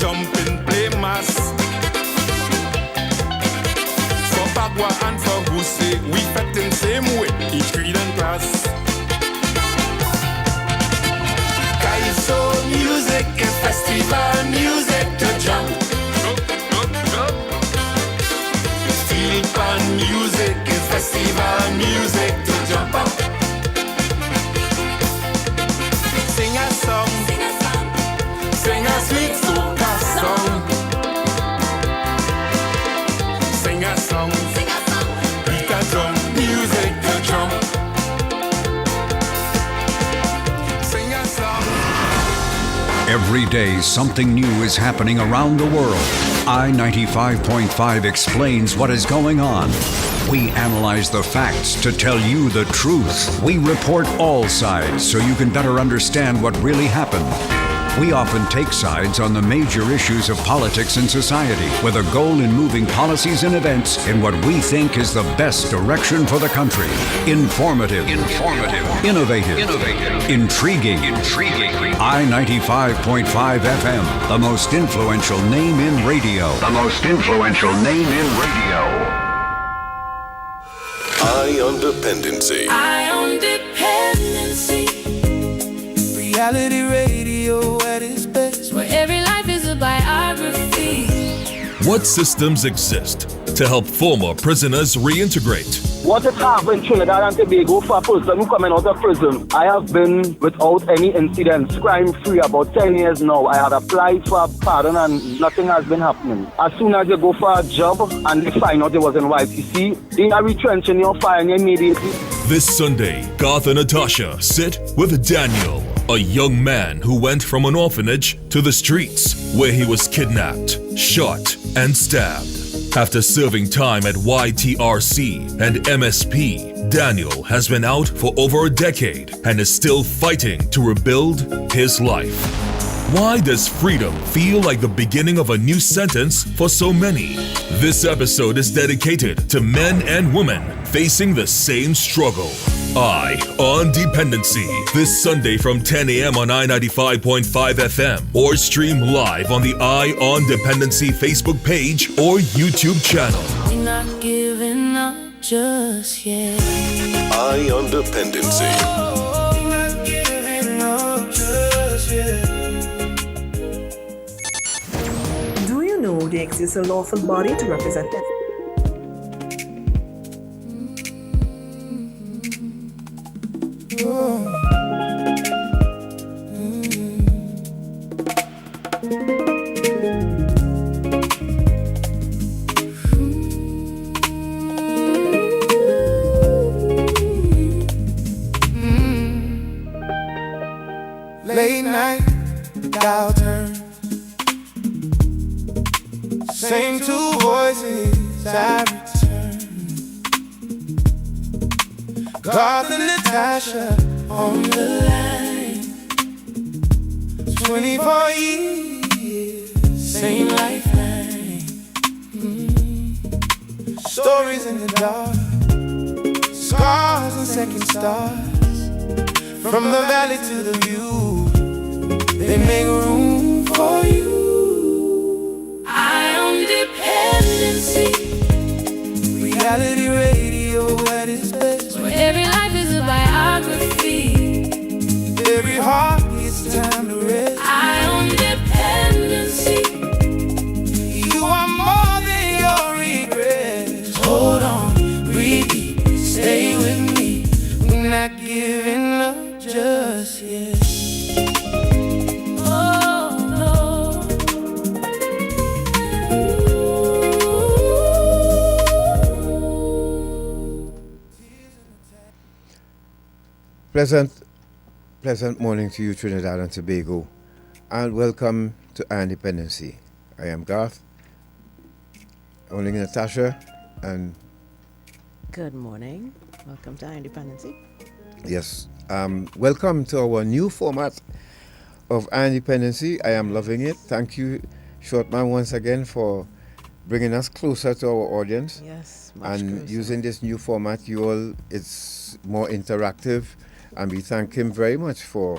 jumping play mass. For Bagua and for Hussein, we fed in same way, each creed and class. Kaiso music is festival music to jump. Steel pan music is festival music to jump up. Sing a song, sing a sweet soca song. Sing a song, beat a drum, music to jump. Sing a song. Every day, something new is happening around the world. I-95.5 explains what is going on. We analyze the facts to tell you the truth. We report all sides so you can better understand what really happened. We often take sides on the major issues of politics and society, with a goal in moving policies and events in what we think is the best direction for the country. Informative. Innovative. Intriguing. I-95.5 FM, the most influential name in radio. Eye on Dependency. Reality radio at its best, where every life is a biography. What systems exist to help former prisoners reintegrate? What it have in Trinidad and Tobago for a person who coming out of prison? I have been without any incidents, crime-free, about 10 years now. I had applied for a pardon and nothing has been happening. As soon as you go for a job and they find out it wasn't YTC, they are retrenching your fire immediately. This Sunday, Garth and Natasha sit with Daniel, a young man who went from an orphanage to the streets, where he was kidnapped, shot, and stabbed. After serving time at YTRC and MSP, Daniel has been out for over a decade and is still fighting to rebuild his life. Why does freedom feel like the beginning of a new sentence for so many? This episode is dedicated to men and women facing the same struggle. Eye on Dependency, this Sunday from 10 a.m. on I-95.5 FM, or stream live on the Eye on Dependency Facebook page or YouTube channel. We're not giving up just yet. Eye on Dependency. We're not giving up just yet. Do you know there exists a lawful body to represent them? Late night, dial turns. Same two voices I return. Garth and Natasha on the line. 24 years, same lifeline. Stories in the dark, scars and second stars. From the valley to the view, they make room for you. Eye on Dependency. Reality radio at its best, where every life is a biography. Every heart gets time to rest. Eye on Dependency. You are more than your regrets. Hold on, breathe, stay with me. We're not giving up just yet. Oh no. Pleasant morning to you, Trinidad and Tobago, and welcome to Our Independency. I am Garth, owning Natasha, and good morning. Welcome to Our Independency. Yes, welcome to our new format of Our Independency. I am loving it. Thank you, Shortman, once again for bringing us closer to our audience. Yes, much and closer. Using this new format, it's more interactive. And we thank him very much for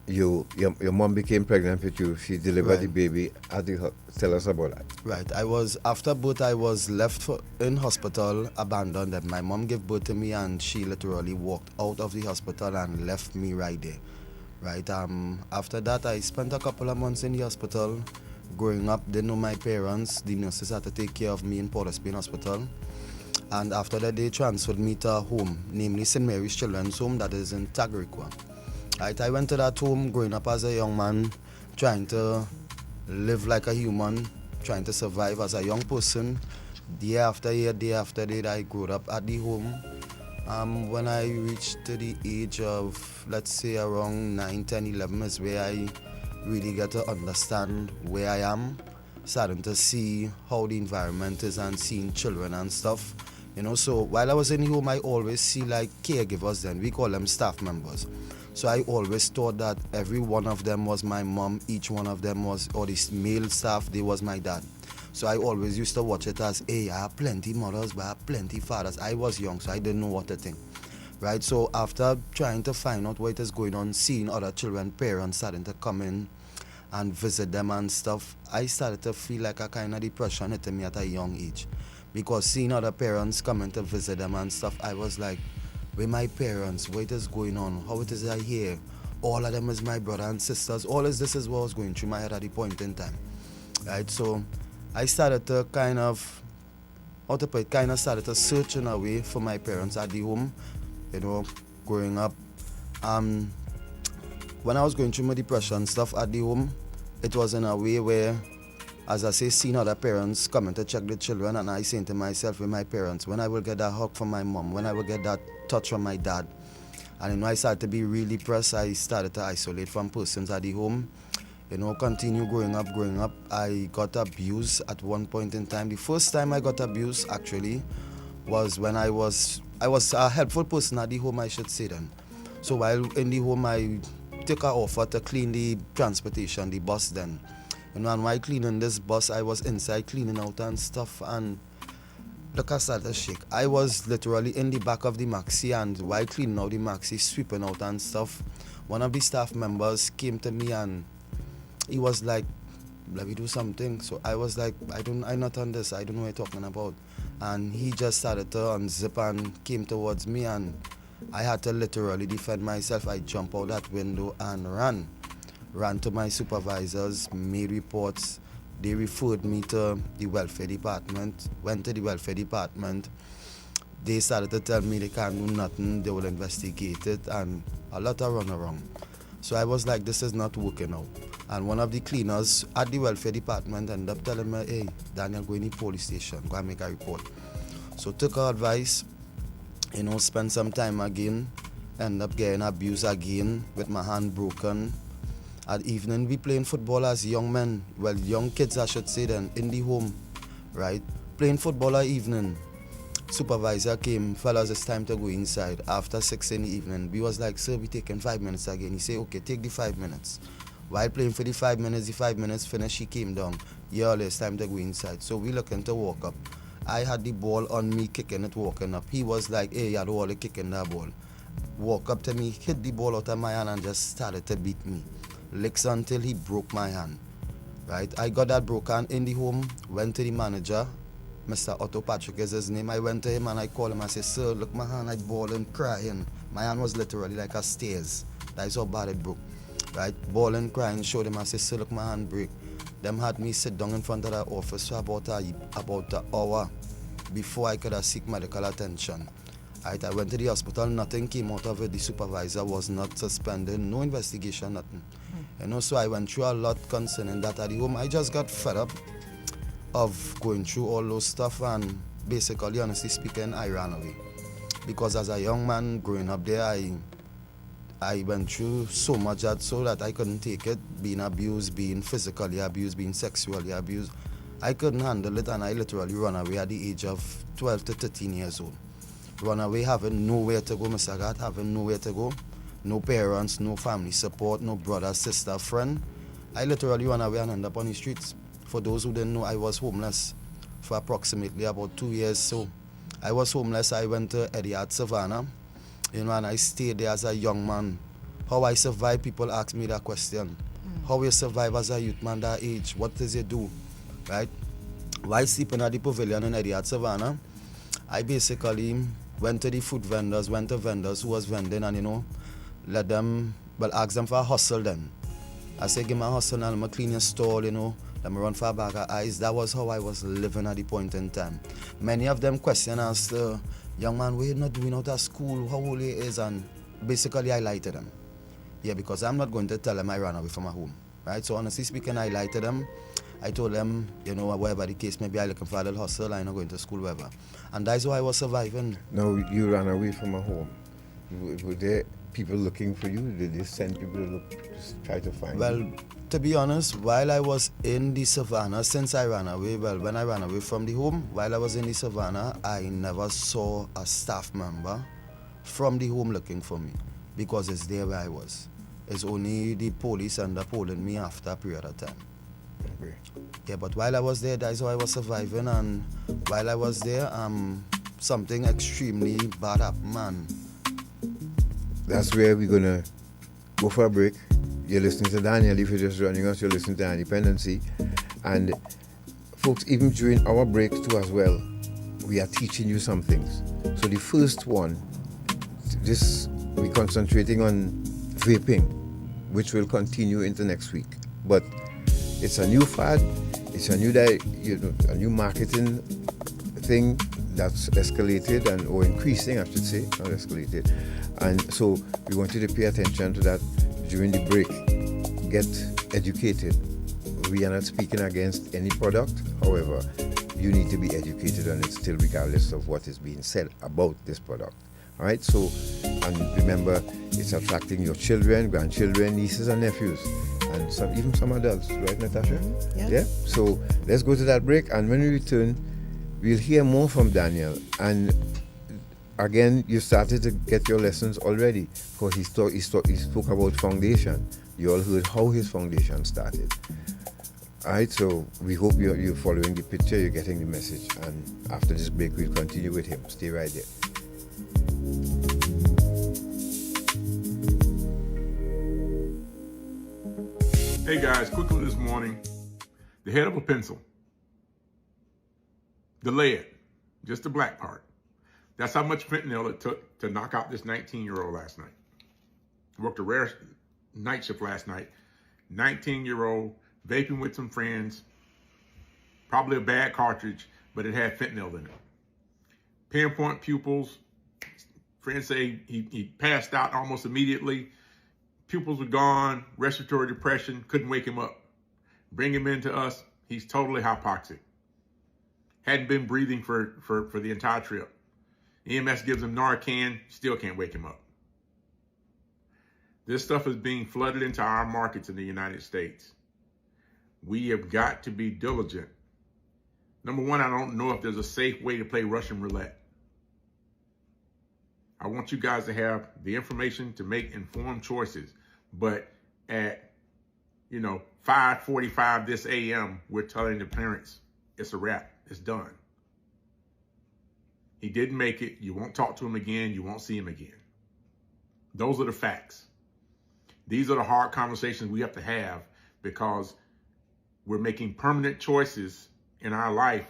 your mom became pregnant with you. She delivered the Right. baby at the tell us about that. Right. After birth, I was left in hospital, abandoned. And my mom gave birth to me, and she literally walked out of the hospital and left me right there. Right. After that, I spent a couple of months in the hospital. Growing up, didn't know my parents. The nurses had to take care of me in Port of Spain Hospital. And after that, they transferred me to a home, namely St. Mary's Children's Home, that is in Tagriqua. Right, I went to that home growing up as a young man, trying to live like a human, trying to survive as a young person. Day after year, day after day, I grew up at the home. When I reached to the age of, let's say, around 9, 10, 11 is where I really get to understand where I am, starting to see how the environment is and seeing children and stuff. So while I was in the home, I always see like caregivers then, we call them staff members. So I always thought that every one of them was my mom, each one of them was, or this male staff, they was my dad. So I always used to watch it as, hey, I have plenty mothers, but I have plenty fathers. I was young, so I didn't know what to think. Right, so after trying to find out what is going on, seeing other children, parents starting to come in and visit them and stuff, I started to feel like a kind of depression hit me at a young age. Because seeing other parents coming to visit them and stuff, I was like, with my parents, what is going on, how it is I here, all of them is my brother and sisters, all of this is what was going through my head at the point in time. Right, so I started to kind of started to search in a way for my parents at the home, growing up. When I was going through my depression stuff at the home, it was in a way where, as I say, seeing other parents coming to check the children, and I saying to myself with my parents, when I will get that hug from my mom, when I will get that touch from my dad. And I started to be really depressed. I started to isolate from persons at the home. Continue growing up. I got abused at one point in time. The first time I got abused actually was when I was a helpful person at the home, I should say then. So while in the home, I took an offer to clean the transportation, the bus then. And while cleaning this bus, I was inside cleaning out and stuff, and look, I started to shake. I was literally in the back of the maxi, and while cleaning out the maxi, sweeping out and stuff, one of the staff members came to me and he was like, let me do something. So I was like, I'm not on this, I don't know what you're talking about. And he just started to unzip and came towards me, and I had to literally defend myself. I jumped out that window and ran to my supervisors, made reports. They referred me to the welfare department, went to the welfare department. They started to tell me they can't do nothing, they will investigate it, and a lot of runaround. So I was like, this is not working out. And one of the cleaners at the welfare department ended up telling me, hey, Daniel, go in the police station, go and make a report. So took her advice, spend some time again, end up getting abused again with my hand broken. At evening, we playing football as young men, well, young kids I should say then, in the home, right? Playing football at evening. Supervisor came, fellas, it's time to go inside. After 6 in the evening, we was like, sir, we taking 5 minutes again. He said, okay, take the 5 minutes. While playing for the 5 minutes finished, she came down. Yeah, it's time to go inside. So we looking to walk up. I had the ball on me, kicking it, walking up. He was like, hey, I don't want to kicking that ball. Walk up to me, hit the ball out of my hand and just started to beat me. Licks until he broke my hand. Right? I got that broken in the home, went to the manager, Mr. Otto Patrick is his name. I went to him and I called him. I said, sir, look, my hand, I bawling, crying. My hand was literally like a stairs. That's how bad it broke. Right? Bawling, crying, showed him. I said, sir, look, my hand break. Them had me sit down in front of the office for about an hour before I could have seek medical attention. Right? I went to the hospital, nothing came out of it. The supervisor was not suspended, no investigation, nothing. So I went through a lot concerning that at the home. I just got fed up of going through all those stuff, and basically, honestly speaking, I ran away. Because as a young man growing up there, I went through so much that I couldn't take it, being abused, being physically abused, being sexually abused. I couldn't handle it, and I literally ran away at the age of 12 to 13 years old. Run away having nowhere to go, Mr. Garth, having nowhere to go. No parents, no family support, no brother, sister, friend. I literally ran away and ended up on the streets. For those who didn't know, I was homeless for approximately about 2 years. So I was homeless. I went to Ediat Savannah, and I stayed there as a young man, How I survive, people ask me that question. How you survive as a youth man that age? What does you do? Right? While sleeping at the pavilion in Eddie at Savannah, I basically went to the food vendors, went to vendors who was vending and, let them, ask them for a hustle then. I said, give me a hustle and I'm clean your stall, let me run for a bag of ice. That was how I was living at the point in time. Many of them question us, young man, what are you not doing out of school? How old he is? And basically I lied to them. Yeah, because I'm not going to tell them I ran away from my home. Right? So honestly speaking, I lied to them. I told them, whatever the case may be, I'm looking for a little hustle, I'm not going to school, whatever. And that's why I was surviving. No, you ran away from a home. Were there people looking for you? Did they send people to try to find you? Well, to be honest, while I was in the savannah, since I ran away, when I ran away from the home, while I was in the savannah, I never saw a staff member from the home looking for me because it's there where I was. It's only the police and the polling me after a period of time. Okay. Yeah, but while I was there, that's how I was surviving, and while I was there, something extremely bad happened, man. That's where we're gonna go for a break. You're listening to Daniel. If you're just joining us, you're listening to Independency. And folks, even during our breaks too as well, we are teaching you some things. So the first one, we're concentrating on vaping, which will continue into next week. But it's a new fad. It's a new marketing thing that's escalated or increasing, I should say, not escalated. And so we want you to pay attention to that during the break. Get educated. We are not speaking against any product. However, you need to be educated on it still, regardless of what is being said about this product. All right. So, and remember, it's attracting your children, grandchildren, nieces, and nephews. And even some adults, right, Natasha? Yeah. So let's go to that break, and when we return, we'll hear more from Daniel. And again, you started to get your lessons already, because he spoke about foundation. You all heard how his foundation started. All right, so we hope you're following the picture, you're getting the message. And after this break, we'll continue with him. Stay right there. Hey guys, quickly this morning, the head of a pencil, the lead, just the black part. That's how much fentanyl it took to knock out this 19-year-old last night. Worked a rare night shift last night. 19-year-old, vaping with some friends, probably a bad cartridge, but it had fentanyl in it. Pinpoint pupils, friends say he passed out almost immediately. Pupils were gone, respiratory depression, couldn't wake him up. Bring him into us, he's totally hypoxic. Hadn't been breathing for the entire trip. EMS gives him Narcan, still can't wake him up. This stuff is being flooded into our markets in the United States. We have got to be diligent. Number one, I don't know if there's a safe way to play Russian roulette. I want you guys to have the information to make informed choices. But at, 5:45 this a.m., we're telling the parents it's a wrap, it's done. He didn't make it. You won't talk to him again. You won't see him again. Those are the facts. These are the hard conversations we have to have, because we're making permanent choices in our life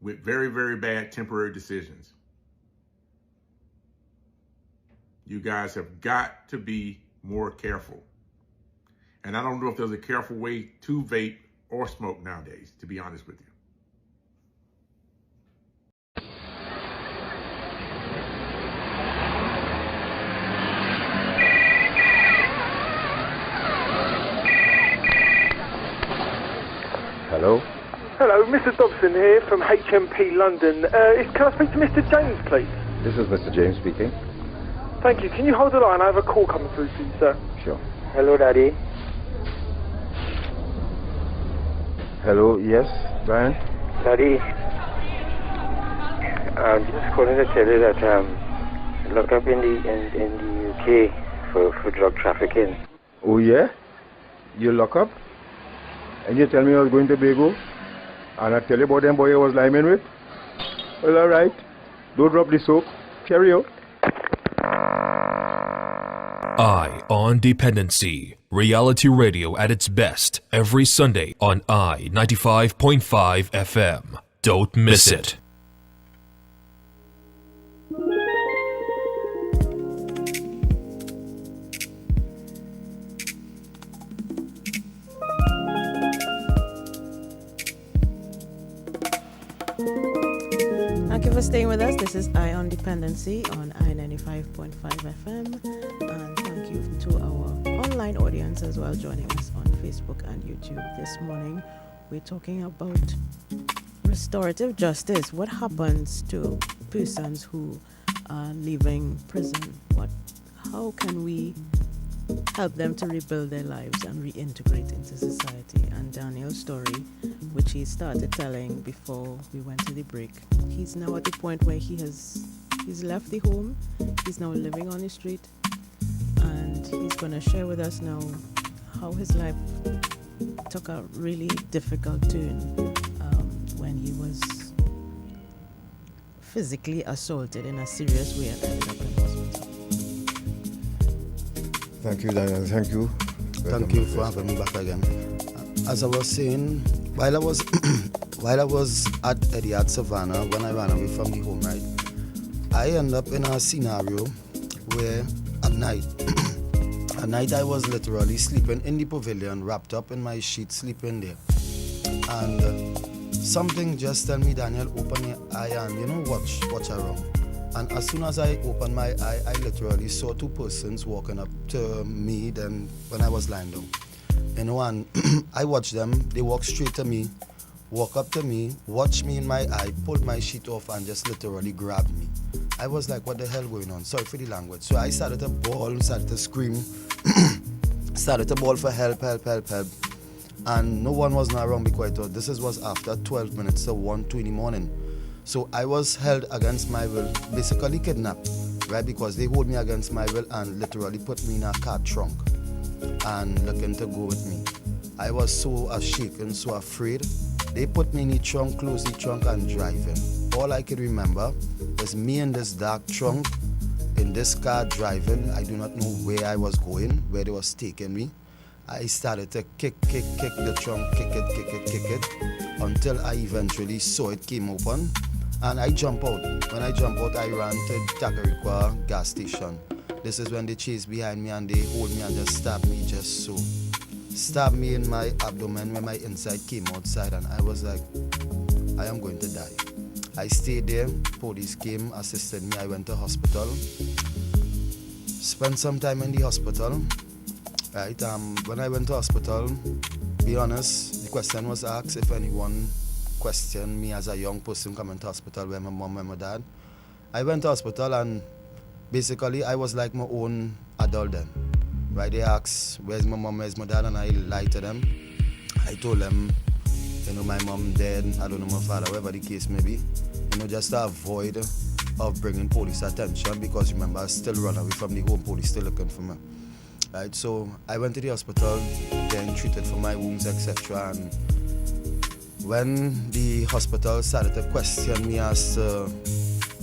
with very, very bad temporary decisions. You guys have got to be more careful. And I don't know if there's a careful way to vape or smoke nowadays, to be honest with you. Hello? Hello, Mr. Dobson here from HMP London. Can I speak to Mr. James, please? This is Mr. James speaking. Thank you. Can you hold the line? I have a call coming through to you, sir. Sure. Hello, Daddy. Hello, yes, Brian? Daddy, I'm just calling to tell you that look up in the UK for drug trafficking. Oh, yeah? You lock up? And you tell me I was going to Tobago? And I tell you about them boy I was liming with? Well, all right. Don't drop the soap. Cheerio. Eye on Dependency. Reality radio at its best every Sunday on I-95.5 FM. Don't miss it. Thank you for staying with us. This is Eye on Dependency on I-95.5 FM. And thank you to our online audience as well joining us on Facebook and YouTube. This morning we're talking about restorative justice. What happens to persons who are leaving prison? How can we help them to rebuild their lives and reintegrate into society? And Daniel's story, which he started telling before we went to the break, he's now at the point where he's left the home. He's now living on the street, and he's going to share with us now how his life took a really difficult turn when he was physically assaulted in a serious way and ended up in hospital. Thank you, Daniel. Thank you. Thank you for having me back again. As I was saying, while I was at Etihad Savannah, when I ran away from the home, right, I ended up in a scenario where at night I was literally sleeping in the pavilion, wrapped up in my sheet, sleeping there. And something just tell me, Daniel, open your eye and, watch around. And as soon as I opened my eye, I literally saw two persons walking up to me then when I was lying down. And I watched them, they walked straight to me, walk up to me, watched me in my eye, pulled my sheet off and just literally grabbed me. I was like, what the hell going on? Sorry for the language. So I started to bawl, started to scream, started to bawl for help. And no one was not around because I thought this was after 12 minutes to 1, 2 in the morning. So I was held against my will, basically kidnapped, right? Because they hold me against my will and literally put me in a car trunk and looking to go with me. I was so shaken, so afraid. They put me in the trunk, closed the trunk and driving. All I could remember was me in this dark trunk, in this car driving. I do not know where I was going, where they was taking me. I started to kick the trunk, kick it, until I eventually saw it came open. And I jump out. When I jump out, I ran to Takarikwa gas station. This is when they chased behind me and they hold me and just stabbed me just so. Stabbed me in my abdomen when my inside came outside and I was like, I am going to die. I stayed there, police came, assisted me, I went to hospital. Spent some time in the hospital. Right, when I went to hospital, be honest, the question was asked if anyone questioned me as a young person coming to hospital with my mom and my dad. I went to hospital and basically I was like my own adult then. Right, they asked, where's my mom, where's my dad, and I lied to them. I told them, my mom dead, I don't know my father, whatever the case may be. Just to avoid of bringing police attention because remember I still run away from the home, police still looking for me. Right, so I went to the hospital, then treated for my wounds, etc. And when the hospital started to question me as to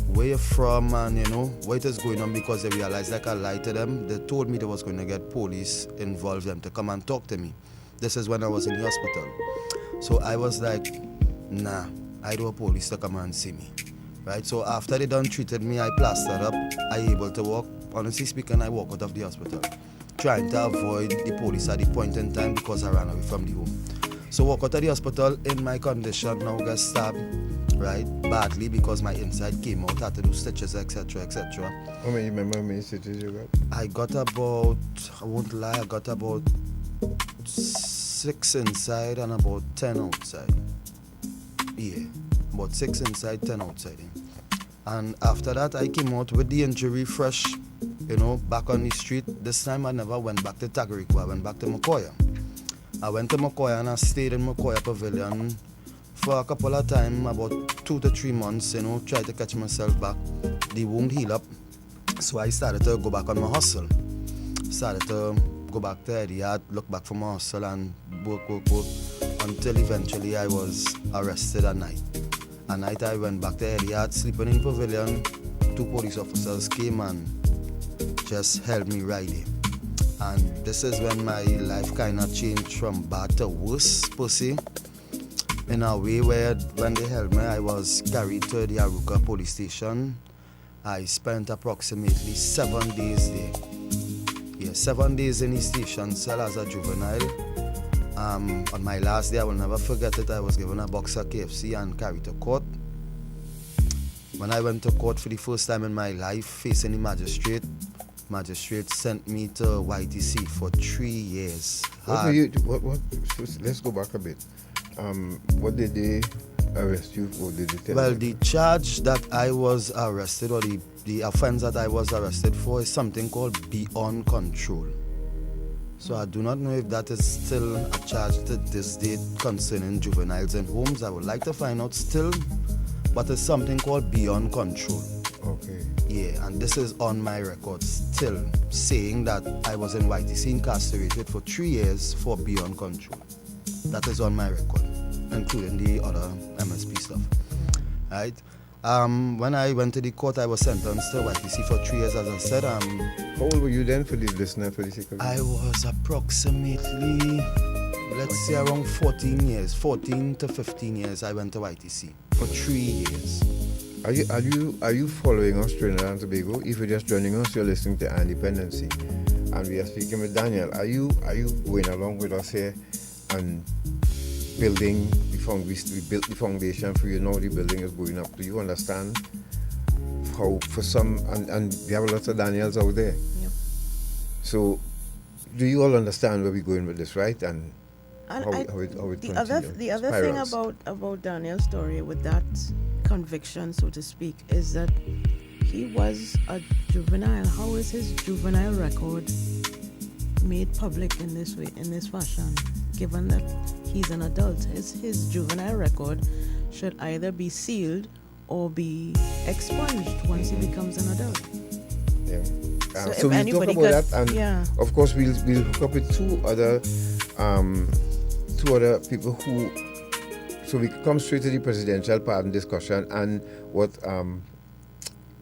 where you're from and what is going on, because they realized like I lied to them, they told me they was going to get police involved them to come and talk to me. This is when I was in the hospital. So I was like, nah, I don't want police to come and see me. Right, so after they done treated me, I plastered up, I able to walk. Honestly speaking, I walk out of the hospital, trying to avoid the police at the point in time because I ran away from the home. So walk out of the hospital in my condition, now got stabbed, right, badly because my inside came out, had to do stitches, etc. How many stitches you got? I got about, I won't lie, I got about 6 inside and about 10 outside. Yeah, about 6 inside, 10 outside. And after that, I came out with the injury fresh, back on the street. This time I never went back to Tagarikwa, I went back to Makoya. I went to Makoya and I stayed in Makoya Pavilion for a couple of times, about 2 to 3 months, tried to catch myself back. The wound healed up, so I started to go back on my hustle. Started to go back to Etihad, look back for my hustle and work, until eventually I was arrested at night. At night I went back to Etihad, sleeping in Pavilion. 2 police officers came and just held me right there. And this is when my life kind of changed from bad to worse, per se. In a way where when they held me, I was carried to the Aruka police station. I spent approximately 7 days there. Yeah, 7 days in the station cell as a juvenile. On my last day, I will never forget it, I was given a box of KFC and carried to court. When I went to court for the first time in my life, facing the magistrate sent me to YTC for 3 years. Let's go back a bit. What did they arrest you for? Did they tell Well, you? the charge that I was arrested, or the offense that I was arrested for, is something called beyond control. So I do not know if that is still a charge to this date concerning juveniles in homes. I would like to find out still, but it's something called beyond control. Okay. Yeah, and this is on my record still, saying that I was in YTC incarcerated for 3 years for beyond control. That is on my record, including the other MSP stuff. Right? When I went to the court, I was sentenced to YTC for 3 years, as I said. How old were you then, for the listener, for the sake of I was approximately, let's say, around 14 to 15 years. I went to YTC for 3 years. Are you following us, Trinidad and Tobago? If you're just joining us, you're listening to Independency, and we are speaking with Daniel. Are you going along with us here and building the foundation? We built the foundation for you now. The building is going up. Do you understand how for some and we have a lot of Daniels out there? Yep. So, do you all understand where we're going with this, right? And how it continues? The other thing about Daniel's story with that conviction, so to speak, is that he was a juvenile. How is his juvenile record made public in this way, in this fashion, given that he's an adult? His juvenile record should either be sealed or be expunged once he becomes an adult. Yeah. So we'll talk about that, and yeah. of course we'll hook up with two other people who. So we come straight to the presidential pardon discussion and what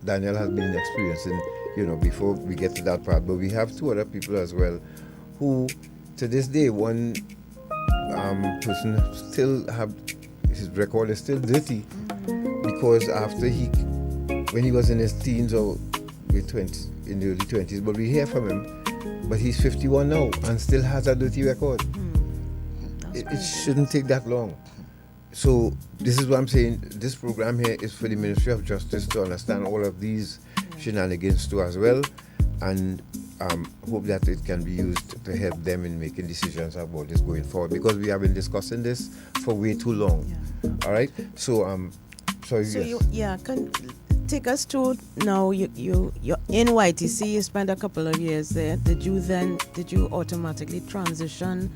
Daniel has been experiencing, before we get to that part. But we have two other people as well who, to this day, one person still have, his record is still dirty because after when he was in his teens or in the early 20s, but we hear from him, but he's 51 now and still has a dirty record. It shouldn't take that long. So this is what I'm saying. This program here is for the Ministry of Justice to understand all of these shenanigans too as well, and hope that it can be used to help them in making decisions about this going forward, because we have been discussing this for way too long. All right. So can take us to now. You're in YTC. You spent a couple of years there. Did you automatically transition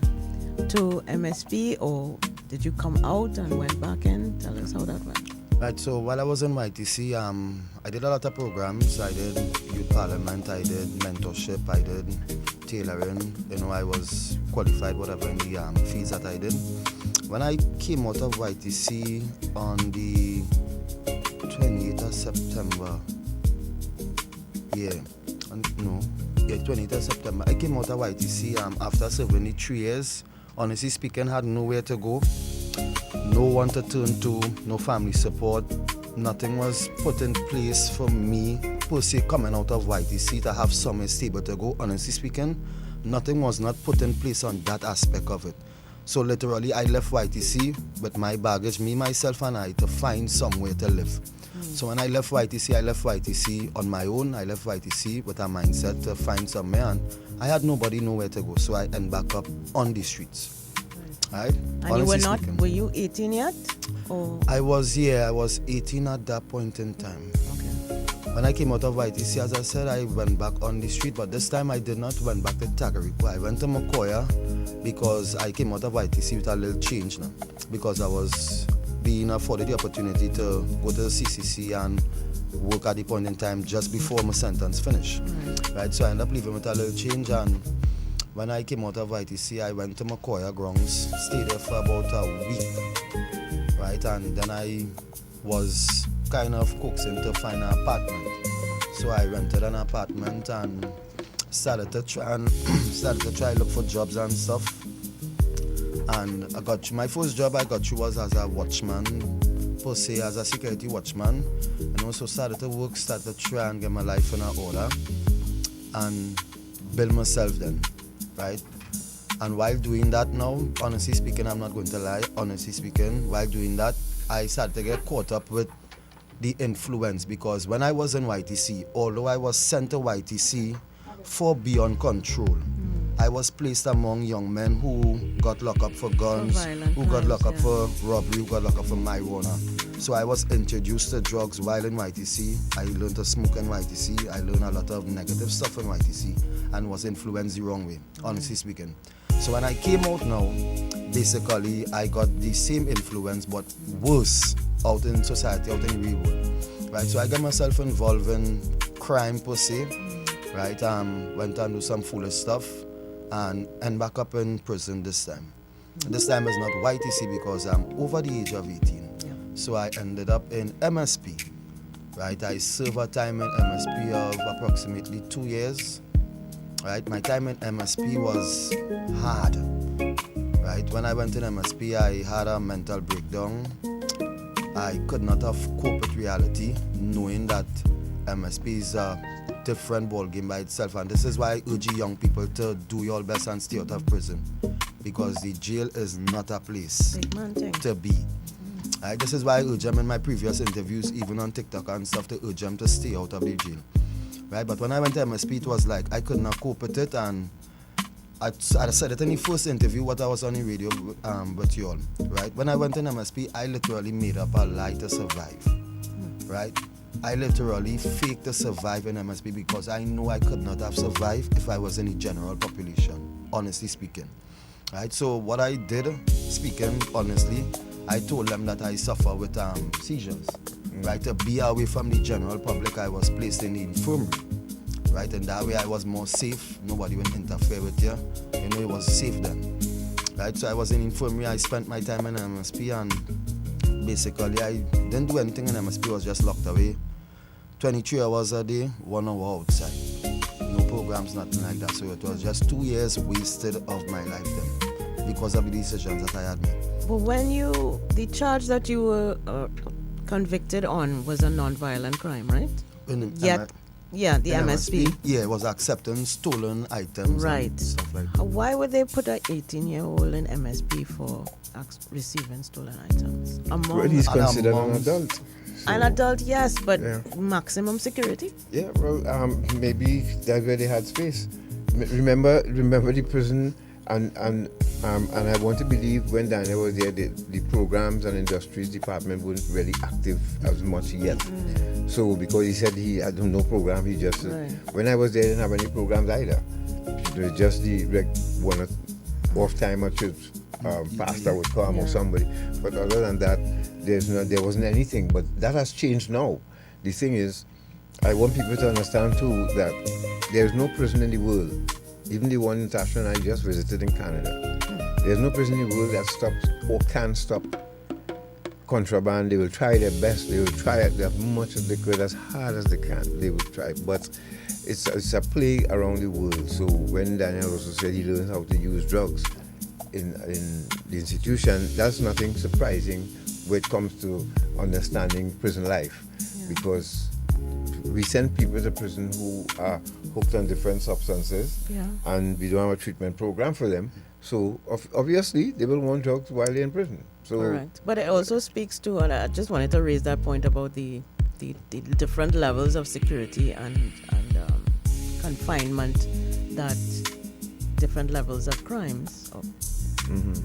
to MSP, or did you come out and went back in? Tell us how that went. Right, so while I was in YTC, I did a lot of programs. I did youth parliament, I did mentorship, I did tailoring. I was qualified, whatever, in the fees that I did. When I came out of YTC on the 28th of September, 28th of September, I came out of YTC after serving the 3 years. Honestly speaking, had nowhere to go, no one to turn to, no family support. Nothing was put in place for me, per se, coming out of YTC to have somewhere stable to go. Honestly speaking, nothing was not put in place on that aspect of it. So literally, I left YTC with my baggage, me, myself, and I, to find somewhere to live. So when I left YTC on my own. I left YTC with a mindset to find somewhere, and I had nowhere to go. So I ended back up on the streets. Right? And were you 18 yet? Or? I was 18 at that point in time. Okay. When I came out of YTC, as I said, I went back on the street, but this time I did not went back to Tagarico. I went to Macoya because I came out of YTC with a little change now, because I was being afforded the opportunity to go to the CCC and work at the point in time just before my sentence finished. Right? So I ended up leaving with a little change, and when I came out of YTC, I went to Macoya grounds, stayed there for about a week, right? And then I was kind of coaxing to find an apartment. So I rented an apartment, and started to try look for jobs and stuff. And I got my first job I got was as a watchman, per se, as a security watchman, and also started to try and get my life in order and build myself then, right? And while doing that now, honestly speaking, I'm not going to lie, honestly speaking, while doing that, I started to get caught up with the influence, because when I was in YTC, although I was sent to YTC for beyond control, I was placed among young men who got locked up for guns, who got locked up for robbery, who got locked up for marijuana. So I was introduced to drugs while in YTC. I learned to smoke in YTC. I learned a lot of negative stuff in YTC and was influenced the wrong way, honestly speaking. So when I came out now, basically I got the same influence but worse out in society, out in the real world, right? So I got myself involved in crime per se, right? Went and do some foolish stuff and end back up in prison this time. This time is not YTC because I'm over the age of 18. So I ended up in MSP, right? I served a time in MSP of approximately 2 years, right? My time in MSP was hard, right? When I went in MSP, I had a mental breakdown. I could not have coped with reality, knowing that MSP is a different ball game by itself, and this is why I urge young people to do your best and stay out of prison, because the jail is not a place to be. Right? This is why I urge them in my previous interviews, even on TikTok and stuff, to urge them to stay out of the jail. Right? But when I went to MSP, it was like I could not cope with it, and I said it in the first interview, what I was on the radio with you all. Right? When I went in MSP, I literally made up a lie to survive. Right? I literally faked to survive in MSP because I know I could not have survived if I was in the general population, honestly speaking. Right? So what I did, speaking honestly, I told them that I suffer with seizures. Right? To be away from the general public, I was placed in the infirmary. Right? And that way I was more safe. Nobody would interfere with you. You know, it was safe then. Right? So I was in infirmary. I spent my time in MSP, and basically I didn't do anything in MSP. I was just locked away. 23 hours a day, 1 hour outside. No programs, nothing like that. So it was just 2 years wasted of my life then because of the decisions that I had made. But when the charge that you were convicted on was a non-violent crime, right? Yeah, the MSP. Yeah, it was accepting stolen items and stuff like that. Why would they put an 18-year-old in MSP for receiving stolen items? Well, he's considered an adult. An adult, yes, but maximum security? Yeah, well, maybe that's where they had space. Remember the prison, and I want to believe when Daniel was there, the programs and industries department weren't really active as much yet. So because he said he had no program, he just when I was there, didn't have any programs either. It was just the one off time or church pastor would come or somebody. But other than that, there wasn't anything. But that has changed now. The thing is, I want people to understand too that there's no prison in the world, even the one Natasha and I just visited in Canada. There's no prison in the world that stops or can stop contraband. They will try their best. They will try as much as they could, as hard as they can. They will try, but it's a plague around the world. So when Daniel also said he learns how to use drugs in the institution, that's nothing surprising when it comes to understanding prison life, because we send people to prison who are hooked on different substances, and we don't have a treatment program for them. So obviously they will want drugs while they're in prison. So correct. But it also speaks to, and I just wanted to raise that point about the different levels of security and confinement that different levels of crimes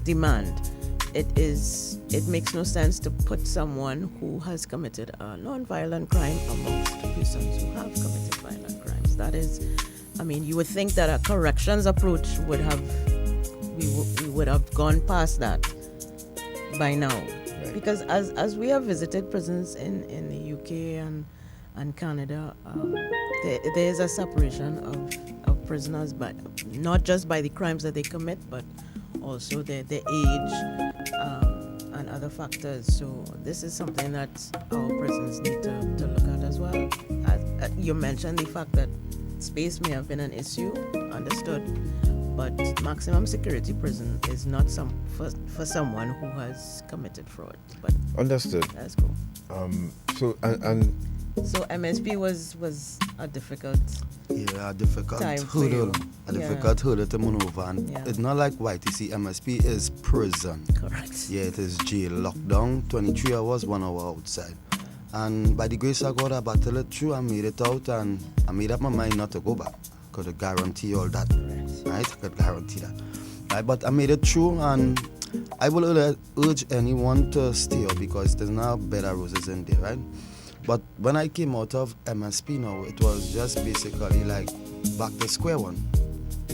demand. It makes no sense to put someone who has committed a non-violent crime amongst persons who have committed violent crimes. That is, I mean, you would think that a corrections approach would have, we would have gone past that by now. Right. Because as we have visited prisons in the UK and Canada, there is a separation of prisoners, but not just by the crimes that they commit, but also their age and other factors. So this is something that our prisons need to look at as well. You mentioned the fact that space may have been an issue, understood, but maximum security prison is not for someone who has committed fraud. But understood. That's cool. So MSP was a difficult a difficult time hurdle. A difficult hurdle to maneuver. And it's not like YTC. MSP is prison. Correct. Yeah, it is jail. Lockdown, 23 hours, 1 hour outside. And by the grace of God, I battled it through. I made it out, and I made up my mind not to go back. Could guarantee all that. Right? I could guarantee that. Right? But I made it through, and I will urge anyone to stay out because there's now better roses in there, right? But when I came out of MSP now, it was just basically like back to square one.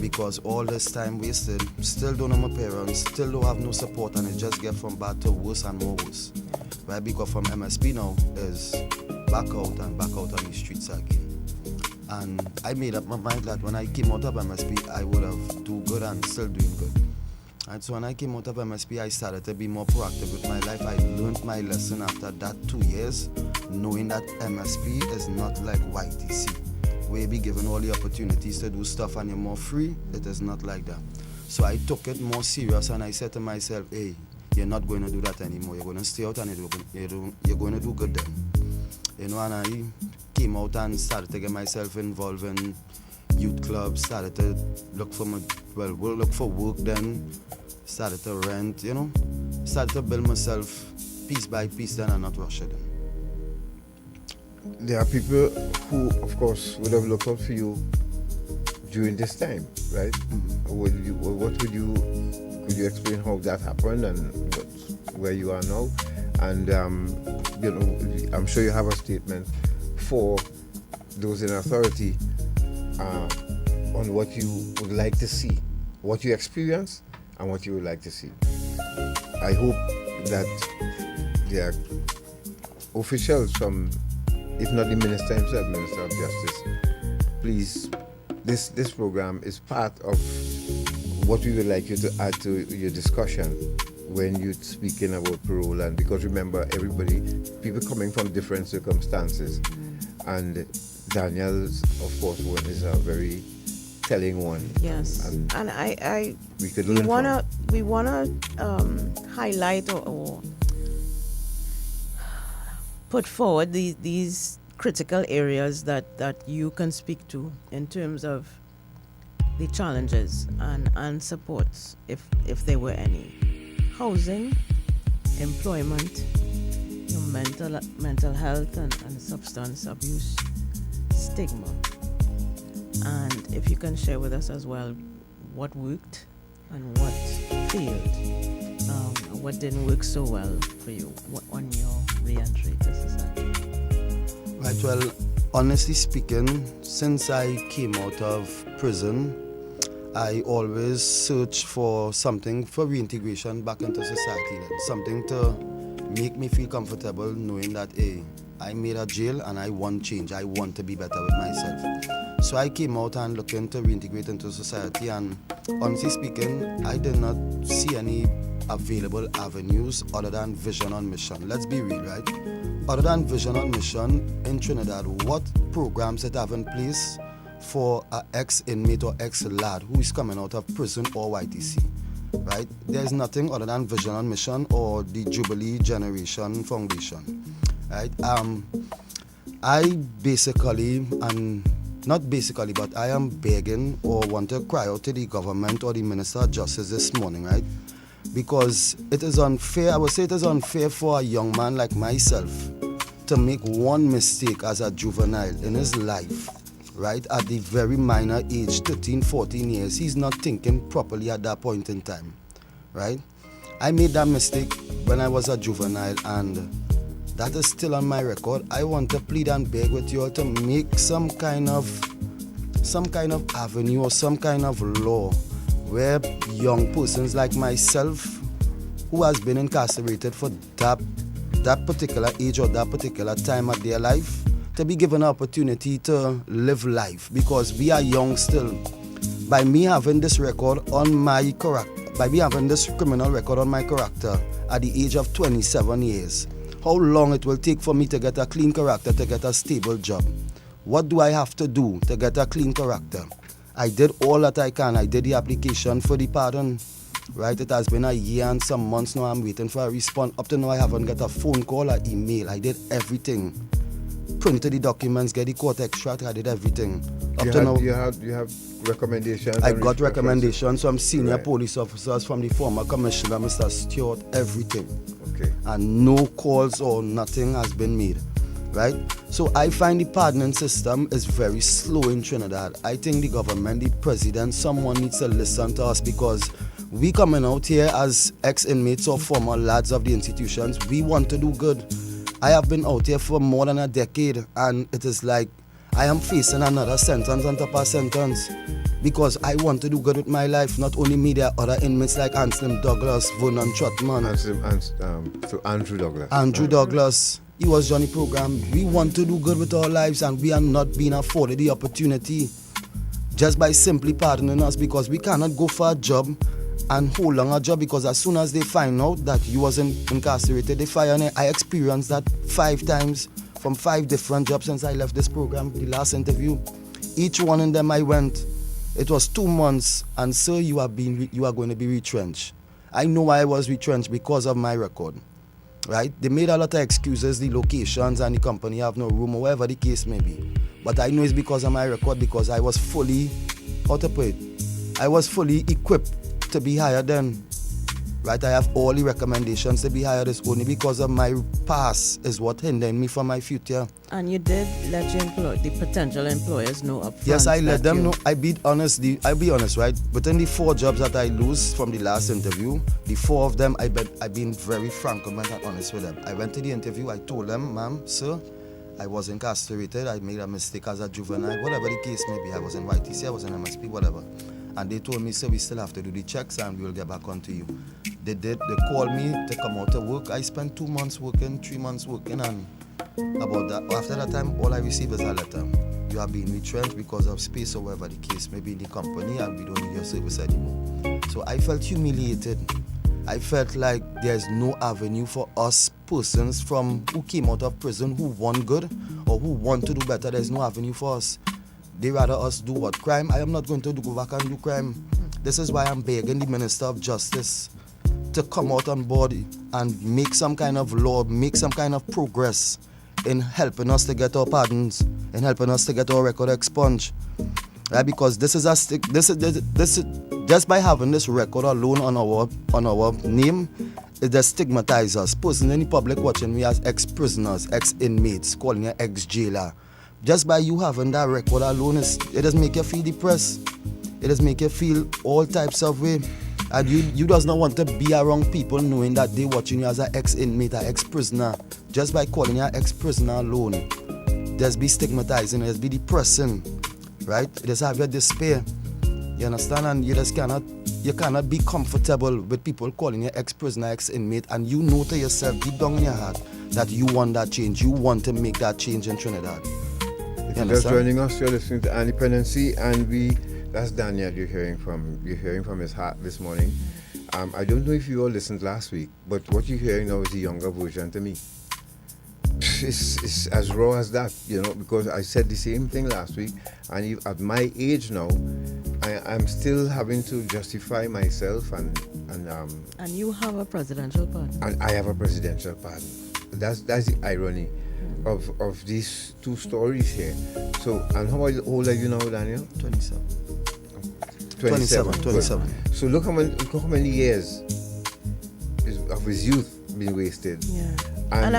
Because all this time wasted, still don't know my parents, still don't have no support, and it just get from bad to worse and more worse. Right? Because from MSP now is back out on the streets again. And I made up my mind that when I came out of MSP, I would have do good and still doing good. And so when I came out of MSP, I started to be more proactive with my life. I learned my lesson after that 2 years, knowing that MSP is not like YTC, where you be given all the opportunities to do stuff and you're more free. It is not like that. So I took it more serious, and I said to myself, hey, you're not going to do that anymore. You're going to stay out and you're going to do good then. You know, and I came out and started to get myself involved in youth clubs, started to look for work then, started to rent, you know, started to build myself piece by piece then and not rush it. There are people who, of course, would have looked out for you during this time, right? Mm-hmm. Could you explain how that happened and where you are now? And, you know, I'm sure you have a statement for those in authority on what you would like to see, what you experience and what you would like to see. I hope that there are officials from, if not the Minister himself, Minister of Justice, please, this program is part of what we would like you to add to your discussion when you're speaking about parole. And because remember, people coming from different circumstances, and Daniel's, of course, one is a very telling one. Yes, and we wanna highlight or put forward these critical areas that you can speak to in terms of the challenges and supports, if there were any. Housing, employment, mental health and substance abuse, stigma. And if you can share with us as well what worked and what failed, what didn't work so well for you on your re-entry to society. Right, well, honestly speaking, since I came out of prison, I always search for something for reintegration back into society, something to make me feel comfortable knowing that, hey, I made a jail and I want change. I want to be better with myself. So I came out and looking to reintegrate into society, and honestly speaking, I did not see any available avenues other than vision on mission. Let's be real, right? Other than vision on mission in Trinidad, what programs that have in place for an ex-inmate or ex-lad who is coming out of prison or YTC, right? There's nothing other than Vision on Mission or the Jubilee Generation Foundation, right? I basically, and not basically, but I am begging or want to cry out to the government or the Minister of Justice this morning, right? Because it is unfair, I would say it is unfair for a young man like myself to make one mistake as a juvenile in his life, right, at the very minor age, 13, 14 years. He's not thinking properly at that point in time, right? I made that mistake when I was a juvenile, and that is still on my record. I want to plead and beg with you all to make some kind of avenue or some kind of law where young persons like myself, who has been incarcerated for that particular age or that particular time of their life, to be given an opportunity to live life, because we are young still. By me having this record on my character, by me having this criminal record on my character at the age of 27 years, how long it will take for me to get a clean character, to get a stable job? What do I have to do to get a clean character? I did all that I can. I did the application for the pardon. Right, it has been a year and some months now. I'm waiting for a response. Up to now, I haven't got a phone call or email. I did everything. Printed the documents, get the court extract. I did everything. Up to now, you have recommendations. I got recommendations from senior police officers, from the former commissioner, Mr. Stewart. Everything. Okay. And no calls or nothing has been made. Right? So I find the pardoning system is very slow in Trinidad. I think the government, the president, someone needs to listen to us, because we coming out here as ex-inmates or former lads of the institutions, we want to do good. I have been out here for more than a decade, and it is like I am facing another sentence on top of sentence, because I want to do good with my life. Not only me, there are other inmates like Anselm Douglas, Vernon Trotman. So Andrew Douglas. Andrew Douglas. He was Johnny program. We want to do good with our lives, and we are not being afforded the opportunity just by simply pardoning us, because we cannot go for a job and hold on a job, because as soon as they find out that you wasn't incarcerated, they fire me. I experienced that 5 times from 5 different jobs since I left this program, the last interview. Each one of them I went, it was 2 months, and sir, you are going to be retrenched. I know I was retrenched because of my record. Right? They made a lot of excuses, the locations and the company have no room, or whatever the case may be. But I know it's because of my record, because I was fully, I was fully equipped to be hired then. Right? I have all the recommendations to be hired. It's only because of my past is what hindered me from my future. And you did let the potential employers know up front? Yes, I let them know. I'll be honest, right? Within the 4 jobs that I lose from the last interview, the 4 of them, I've been very frank and honest with them. I went to the interview, I told them, ma'am, sir, I was incarcerated, I made a mistake as a juvenile, whatever the case may be. I was in YTC, I was in MSP, whatever. And they told me, sir, we still have to do the checks and we'll get back onto you. They did. They called me to come out to work. I spent 2 months working, 3 months working, and about that, after that time, all I received is a letter. You are being retrenched because of space or whatever the case may be in the company, and we don't need your service anymore. So I felt humiliated. I felt like there's no avenue for us persons who came out of prison who want good or who want to do better. There's no avenue for us. They rather us do what? Crime? I am not going to go back and do crime. This is why I'm begging the Minister of Justice to come out on board and make some kind of law, make some kind of progress in helping us to get our pardons, in helping us to get our record expunged. Right? Because this is just by having this record alone on our name, it does stigmatize us. Person in the public watching me as ex-prisoners, ex-inmates, calling you ex-jailer. Just by you having that record alone, it does make you feel depressed. It does make you feel all types of way. And you does not want to be around people knowing that they watching you as an ex-inmate, an ex-prisoner. Just by calling you an ex-prisoner alone, there's be stigmatizing, there's be depressing, right? It does have your despair. You understand? And you just cannot be comfortable with people calling you ex-prisoner, ex-inmate, and you know to yourself, deep down in your heart, that you want that change. You want to make that change in Trinidad. If you're just joining us, you're listening to Independency, and that's Daniel you're hearing from his heart this morning. I don't know if you all listened last week, but what you're hearing now is a younger version to me. It's as raw as that, because I said the same thing last week, and at my age now, I'm still having to justify myself and you have a presidential pardon. And I have a presidential pardon. That's the irony of these 2 stories here. So, and how old are you now, Daniel? 27. So look how many years of his youth been wasted. Yeah. And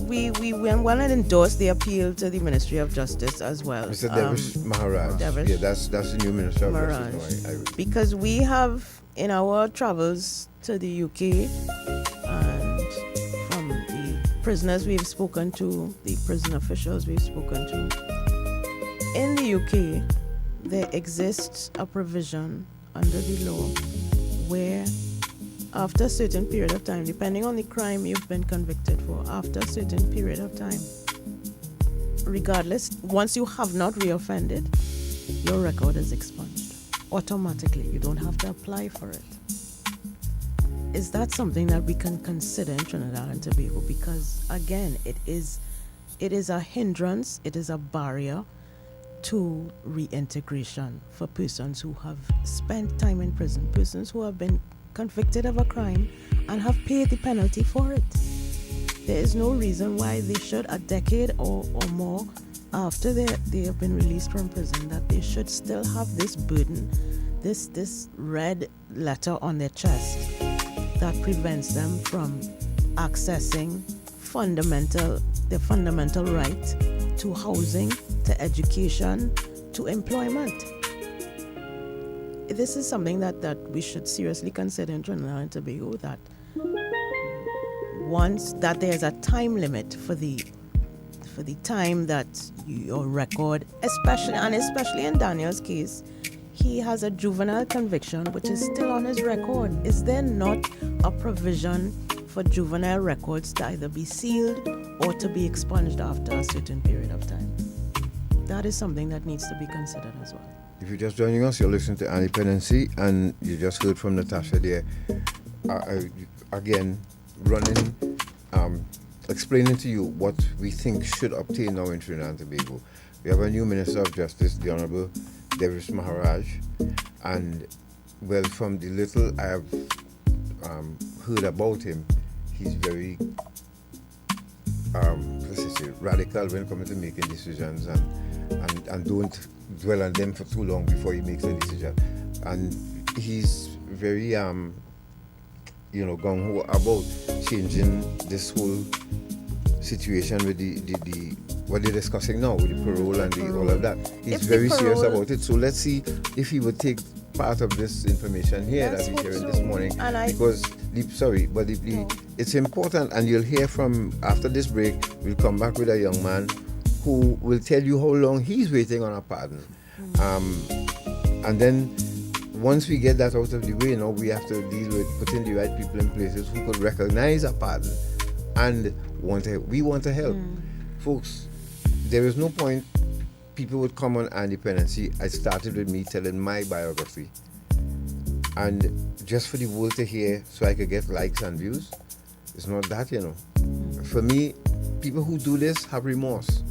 we want to endorse the appeal to the Ministry of Justice as well. Mr. Devish Maharaj. Yeah, that's the new Minister of Justice. Because we have, in our travels to the UK, and from the prisoners we've spoken to, the prison officials we've spoken to, in the UK, there exists a provision under the law where after a certain period of time, depending on the crime you've been convicted for, after a certain period of time, regardless, once you have not reoffended, your record is expunged automatically. You don't have to apply for it. Is that something that we can consider in Trinidad and Tobago? Because again, it is a hindrance, it is a barrier to reintegration for persons who have spent time in prison, persons who have been convicted of a crime and have paid the penalty for it. There is no reason why they should, a decade or more after they have been released from prison, that they should still have this burden, this red letter on their chest that prevents them from accessing the fundamental right to housing, to education, to employment. This is something that we should seriously consider in Trinidad and Tobago, that once that there's a time limit for the time that your record, especially in Daniel's case, he has a juvenile conviction which is still on his record. Is there not a provision for juvenile records to either be sealed or to be expunged after a certain period of time? That is something that needs to be considered as well. If you're just joining us, you're listening to Independency, and you just heard from Natasha there. Again, explaining to you what we think should obtain now in Trinidad and Tobago. We have a new Minister of Justice, the Honorable Devis Maharaj, and well, from the little I have heard about him, he's very radical when it comes to making decisions, and don't dwell on them for too long before he makes a decision. And he's very gung-ho about changing this whole situation with the what they're discussing now with the parole and all of that. He's very serious about it. So let's see if he would take part of this information here that he's hearing this morning. Because it's important, and you'll hear from after this break. We'll come back with a young man who will tell you how long he's waiting on a pardon. And then once we get that out of the way, now we have to deal with putting the right people in places who could recognize a pardon and we want to help. Folks, there is no point people would come on Independency. I started with me telling my biography, and just for the world to hear so I could get likes and views. It's not that, For me, people who do this have remorse.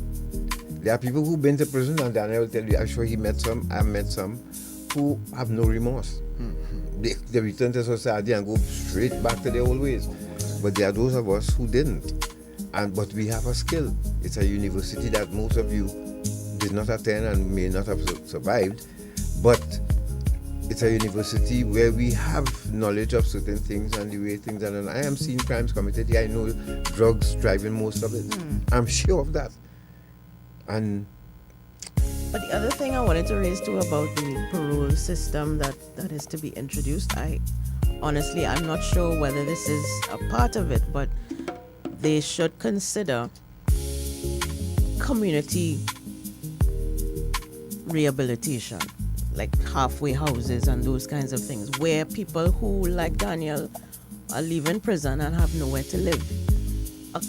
There are people who've been to prison, and Daniel will tell you, I'm sure he met some, I've met some, who have no remorse. They return to society and go straight back to their old ways. But there are those of us who didn't. But we have a skill. It's a university that most of you did not attend and may not have survived. But it's a university where we have knowledge of certain things and the way things are done. I am seeing crimes committed here. I know drugs driving most of it. I'm sure of that. But the other thing I wanted to raise too about the parole system that is to be introduced, honestly, I'm not sure whether this is a part of it, but they should consider community rehabilitation, like halfway houses and those kinds of things, where people who, like Daniel, are leaving prison and have nowhere to live. A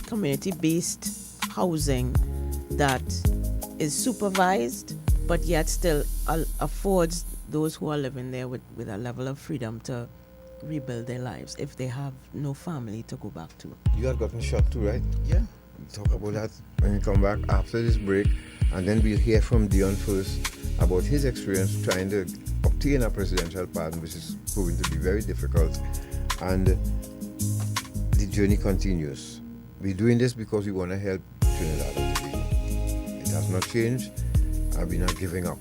community-based housing that is supervised, but yet still affords those who are living there with a level of freedom to rebuild their lives if they have no family to go back to. You had gotten shot too, right? Yeah. We'll talk about that when we come back after this break, and then we'll hear from Deon first about his experience trying to obtain a presidential pardon, which is proving to be very difficult, and the journey continues. We're doing this because we want to help Trinidad and Tobago. It has not changed, and we're not giving up.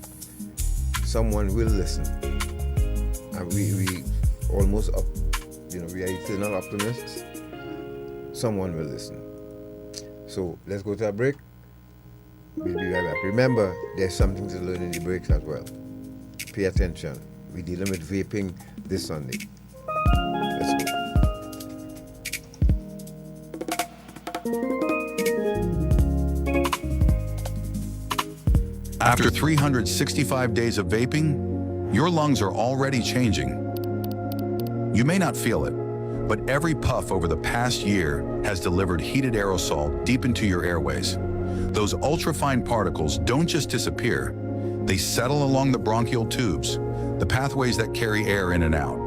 Someone will listen, and we almost up, we are eternal optimists. Someone will listen. So let's go to a break. We'll be right back. Remember, there's something to learn in the breaks as well. Pay attention. We're dealing with vaping this Sunday. Let's go. After 365 days of vaping, your lungs are already changing. You may not feel it, but every puff over the past year has delivered heated aerosol deep into your airways. Those ultrafine particles don't just disappear, they settle along the bronchial tubes, the pathways that carry air in and out.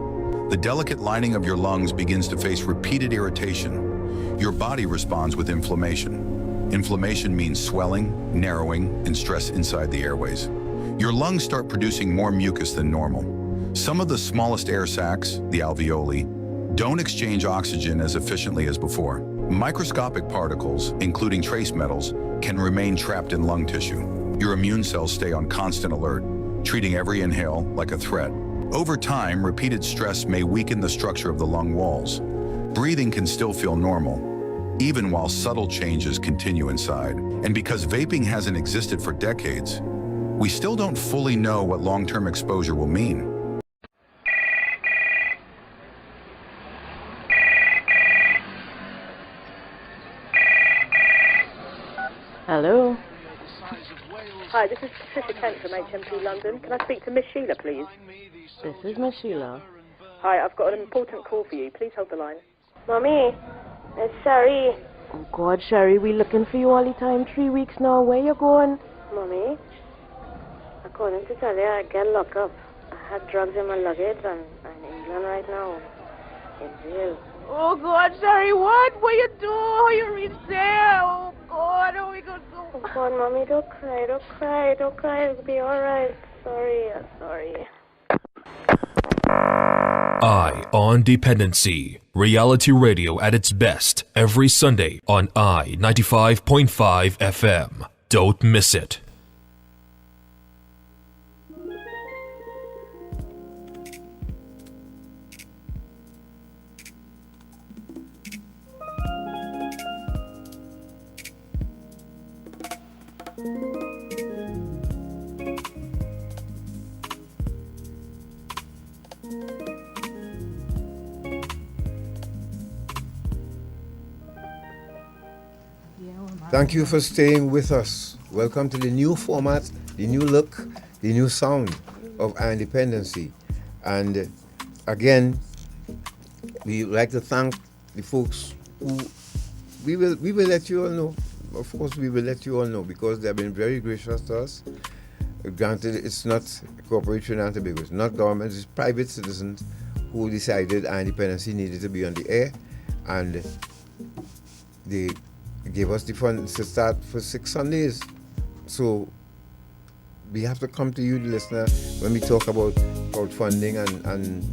The delicate lining of your lungs begins to face repeated irritation. Your body responds with inflammation. Inflammation means swelling, narrowing, and stress inside the airways. Your lungs start producing more mucus than normal. Some of the smallest air sacs, the alveoli, don't exchange oxygen as efficiently as before. Microscopic particles, including trace metals, can remain trapped in lung tissue. Your immune cells stay on constant alert, treating every inhale like a threat. Over time, repeated stress may weaken the structure of the lung walls. Breathing can still feel normal, even while subtle changes continue inside. And because vaping hasn't existed for decades, we still don't fully know what long-term exposure will mean. Hello. Hi, this is Patricia Kent from HMP London. Can I speak to Miss Sheila, please? This is Miss Sheila. Hi, I've got an important call for you. Please hold the line. Mommy, it's Sherry. Oh God, Sherry, we looking for you all the time. 3 weeks now. Where you going? Mommy, according to tell you, I get locked up. I had drugs in my luggage and I'm in England right now. In jail. Oh God, Sherry, what? What you do? How you reach there? Oh God, how we gonna do? Oh God, Mommy, don't cry, don't cry, don't cry. It'll be all right. Sorry, I'm sorry. Eye on Dependency. Reality radio at its best every Sunday on I 95.5 FM. Don't miss it. Thank you for staying with us. Welcome to the new format, the new look, the new sound of our independency. And again, we would like to thank the folks who we will let you all know. Of course, we will let you all know because they have been very gracious to us. Granted, it's not corporate Trinidad and Tobago, it's not government, it's private citizens who decided our independency needed to be on the air, and they gave us the funds to start for 6 Sundays. So we have to come to you, the listener, when we talk about crowdfunding and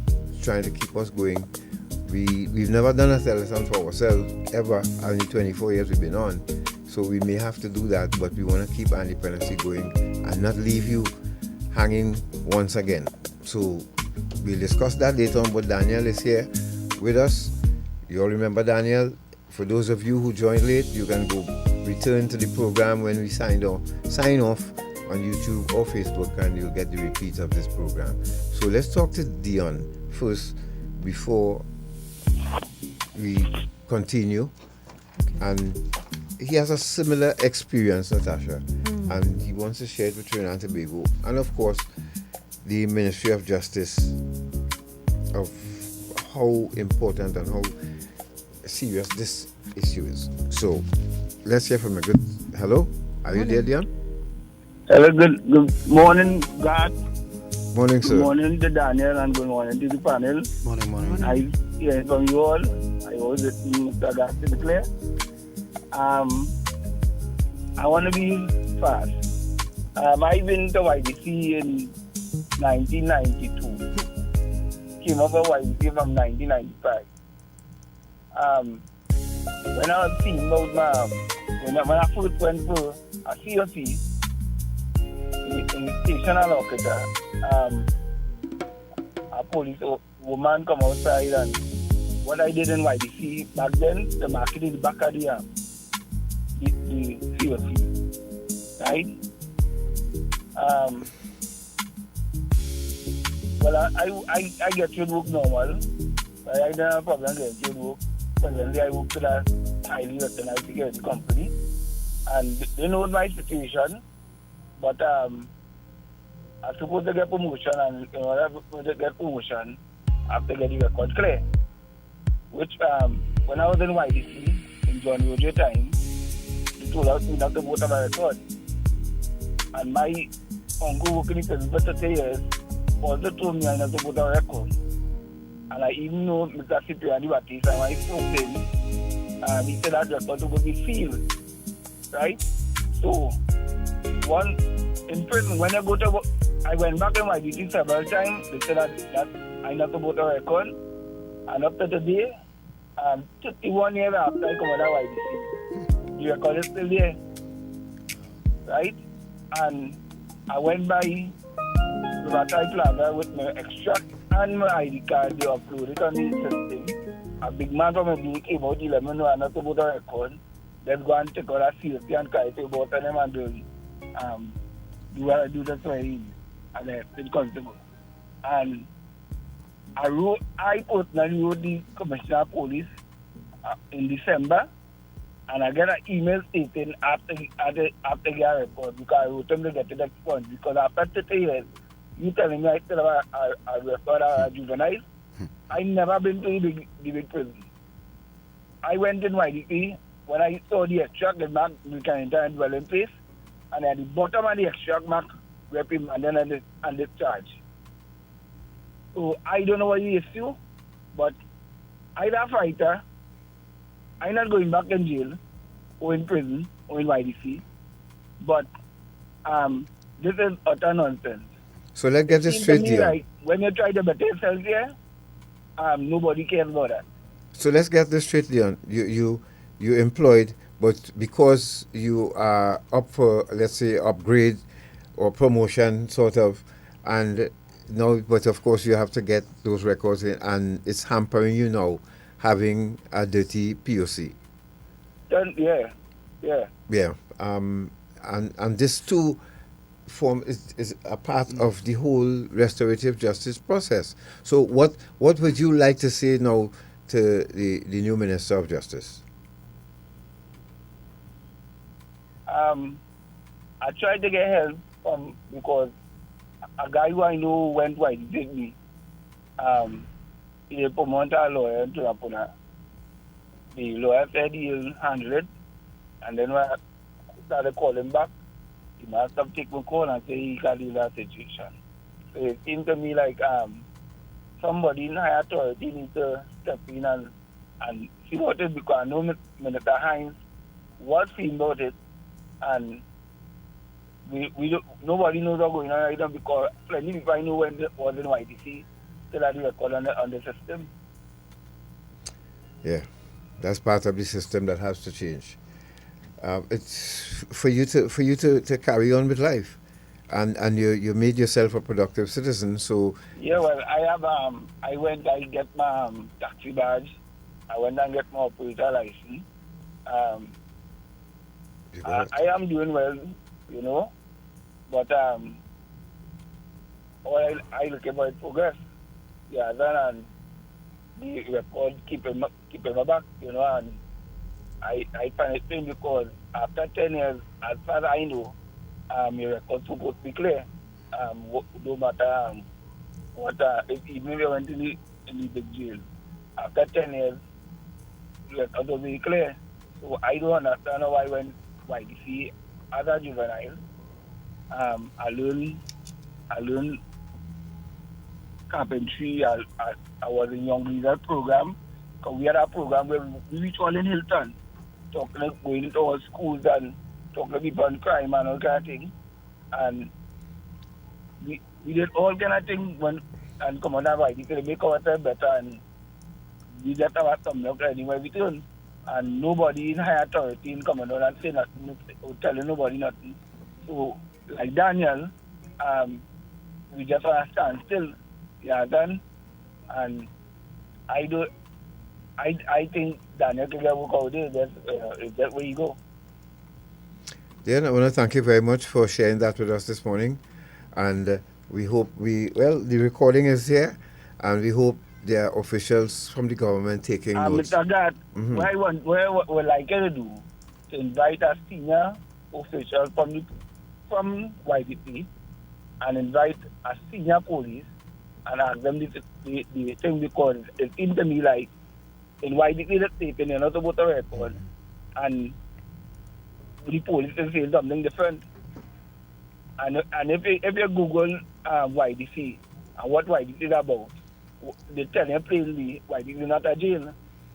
trying to keep us going. We've never done a telethon for ourselves ever. Only 24 years we've been on. So we may have to do that, but we want to keep our independency going and not leave you hanging once again. So we'll discuss that later on, but Daniel is here with us. You all remember Daniel? For those of you who joined late, you can go return to the program when we sign off on YouTube or Facebook, and you'll get the repeat of this program. So let's talk to Deon first before we continue. And he has a similar experience, Natasha, and he wants to share it with Trinidad and Tobago, and of course the Ministry of Justice, of how important and how serious this issue is. So let's hear from a good hello. Are you there, Deon? Hello, good morning, Garth. Morning, sir. Good morning to Daniel and good morning to the panel. Morning. I hear from you all. I always listen to Mr. Garth to declare. I want to be fast. I've been to YDC in 1992. Came over YDC from 1995. When I was seeing about when I first went to a COC in the station locator, a police woman come outside, and what I did in YDC back then, the market in the back of the COC, right? Well, I get to work normal. I don't have a problem getting to work. Presently, I work for a highly recognized security company, and they know my situation. But I'm supposed to get promotion, and in order to get promotion, I have to get the record clear. Which, when I was in YDC in John Roger time, they told us we have to vote on my record. And my uncle working in prison for 30 years also told me I have to vote on record. And I even know Mr. Cipriani Batista, and I spoke to him, he said that record would be sealed. right? So, one in prison, when I go to, I went back in my duty several times. They said that I not about a record. And up to today, 31 years after I come out of YDC, the record is still there, right? And I went by Riverside Plaza with my extract and my ID card. They uploaded it on the system. A big man from a day came out, he let me know I'm not about a record. Let's go and take out a safety and cry to about them and do what I do, that's why and it's constable. And I personally wrote the Commissioner of Police in December, and I get an email stating after your report, because I wrote them to get the response, because after 30 years, you telling me I still have a record of a juvenile. I never been to the big prison. I went in YDP, when I saw the extract, the mark, we can enter and dwell in place, and at the bottom of the extract mark, reprimanded and discharged. So I don't know what the issue, but I'm a fighter. I'm not going back in jail or in prison or in YDC. But this is utter nonsense. So let's get this straight here. Like, when you try to better yourself here, nobody cares about that. So let's get this straight, Deon. You employed, but because you are up for, let's say, upgrade or promotion, sort of, and no, but of course you have to get those records in, and it's hampering you now having a dirty POC. Yeah. And this too is a part of the whole restorative justice process. So what would you like to say now to the new Minister of Justice? I tried to get help because a guy who I know went white did me. He promoted a lawyer in Tulapuna. The lawyer said he'll handle it, and then when I started calling back, he must have taken my call and say he can deal with that situation. So it seemed to me like somebody in higher authority needs to step in and see what it is, because I know Minister Hines was seeing about it, and nobody knows what's going on right now, because plenty people I know when it was in YTC still had the record on the system. Yeah, that's part of the system that has to change. It's for you to carry on with life, and you made yourself a productive citizen. So yeah, well, I went I get my taxi badge. I went and get my operator license. I am doing well, you know, but all I look about progress. Yeah, then the record keeping my back, you know, and I find it strange because after 10 years, as far as I know, your record supposed to be clear. No matter what, even if you went in the big jail, after 10 years, your record will be clear. So I don't understand why when YDC as a juvenile, I learned carpentry. I was in Young Leader program. Because we had a program where we reach all in Hilton, going into all schools and talking to people on crime and all kind of thing. And we did all kind of things and come on our YDC to make ourselves better, and we just have something up anywhere we turn. And nobody in high authority in coming on and say nothing, or telling nobody nothing. So, like Daniel, we just want to stand still. Yeah, done. And I think Daniel can get work out there. That's where you go. Deon, I want to thank you very much for sharing that with us this morning. And we hope the recording is here, and we hope there are officials from the government taking notes. Mr. Garth, what I like to do to invite a senior official from YDP and invite a senior police and ask them the thing, because it seems to me like in YDP that's taken, you're not about a record, and the police is saying something different. And if you Google YDC and what YDC is about, they tell you plainly YDC is not a jail.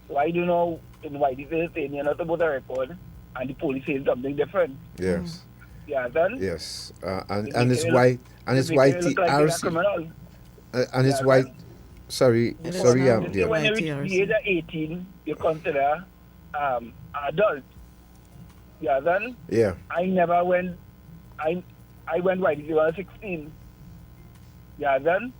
So I don't know in YDC is saying you're not about a record, and the police say something different. Yes. Yeah, then. Yes. And it's white. And it's white look like they're TRC. criminal. And it's white. Sorry, It is sorry, now They say dear. when you reach YTRC. the age of 18, you consider adult. Yeah, then. Yeah. I never went. I went white when I was 16. Yeah, then.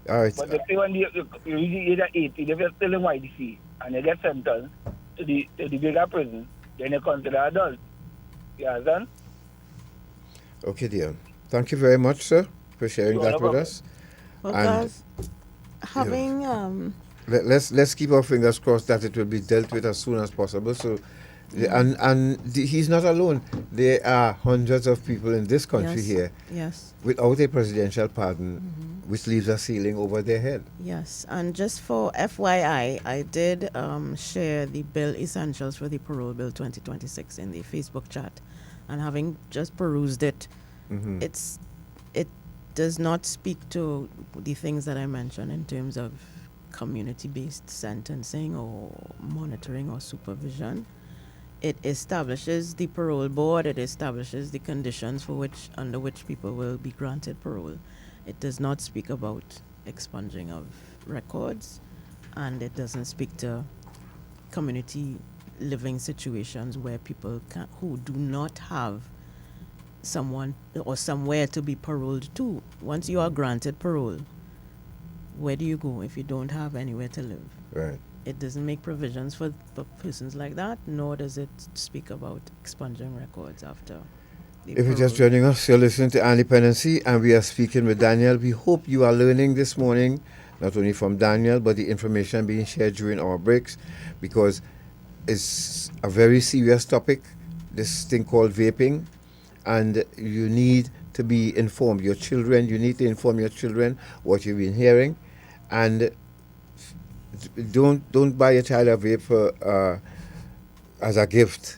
All right. But they say when you reach the age of 18, if you're still in YDC and you get sentenced to the bigger prison, then you consider adult. Yeah, then. Okay, dear. Thank you very much, sir, for sharing that with us. Well, And, guys, having Let's keep our fingers crossed that it will be dealt with as soon as possible. So, he's not alone. There are hundreds of people in this country Yes, here yes. without a presidential pardon, which leaves a ceiling over their head. Yes, and just for FYI, I did share the bill essentials for the Parole Bill 2026 in the Facebook chat, and having just perused it, it does not speak to the things that I mentioned in terms of community-based sentencing or monitoring or supervision. It establishes the parole board. It establishes the conditions under which people will be granted parole. It does not speak about expunging of records, and it doesn't speak to community living situations where people who do not have someone or somewhere to be paroled to. Once you are granted parole, where do you go if you don't have anywhere to live? Right. It doesn't make provisions for persons like that, nor does it speak about expunging records after. If you're just joining us, you're listening to Independency, and we are speaking with Daniel. We hope you are learning this morning, not only from Daniel, but the information being shared during our breaks, because it's a very serious topic, this thing called vaping, and you need to be informed. You need to inform your children what you've been hearing, and don't buy a child a vape for, as a gift.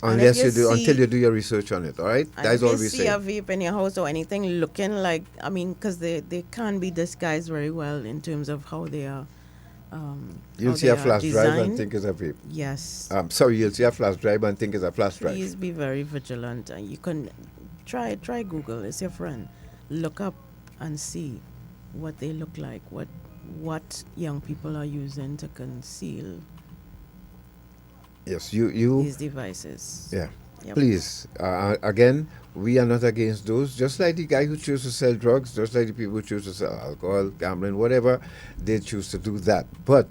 Until you do your research on it, all right? That's all we say. If you see say. a vape in your house or anything looking like, because they can be disguised very well in terms of how they are. You'll see a flash drive and think it's a vape. Yes. You'll see a flash drive and think it's a flash drive. Please be very vigilant. You can try Google. It's your friend. Look up and see what they look like. What young people are using to conceal. Yes, you these devices. Yeah. Yep. Please, again, we are not against those. Just like the guy who chooses to sell drugs, just like the people who choose to sell alcohol, gambling, whatever, they choose to do that. But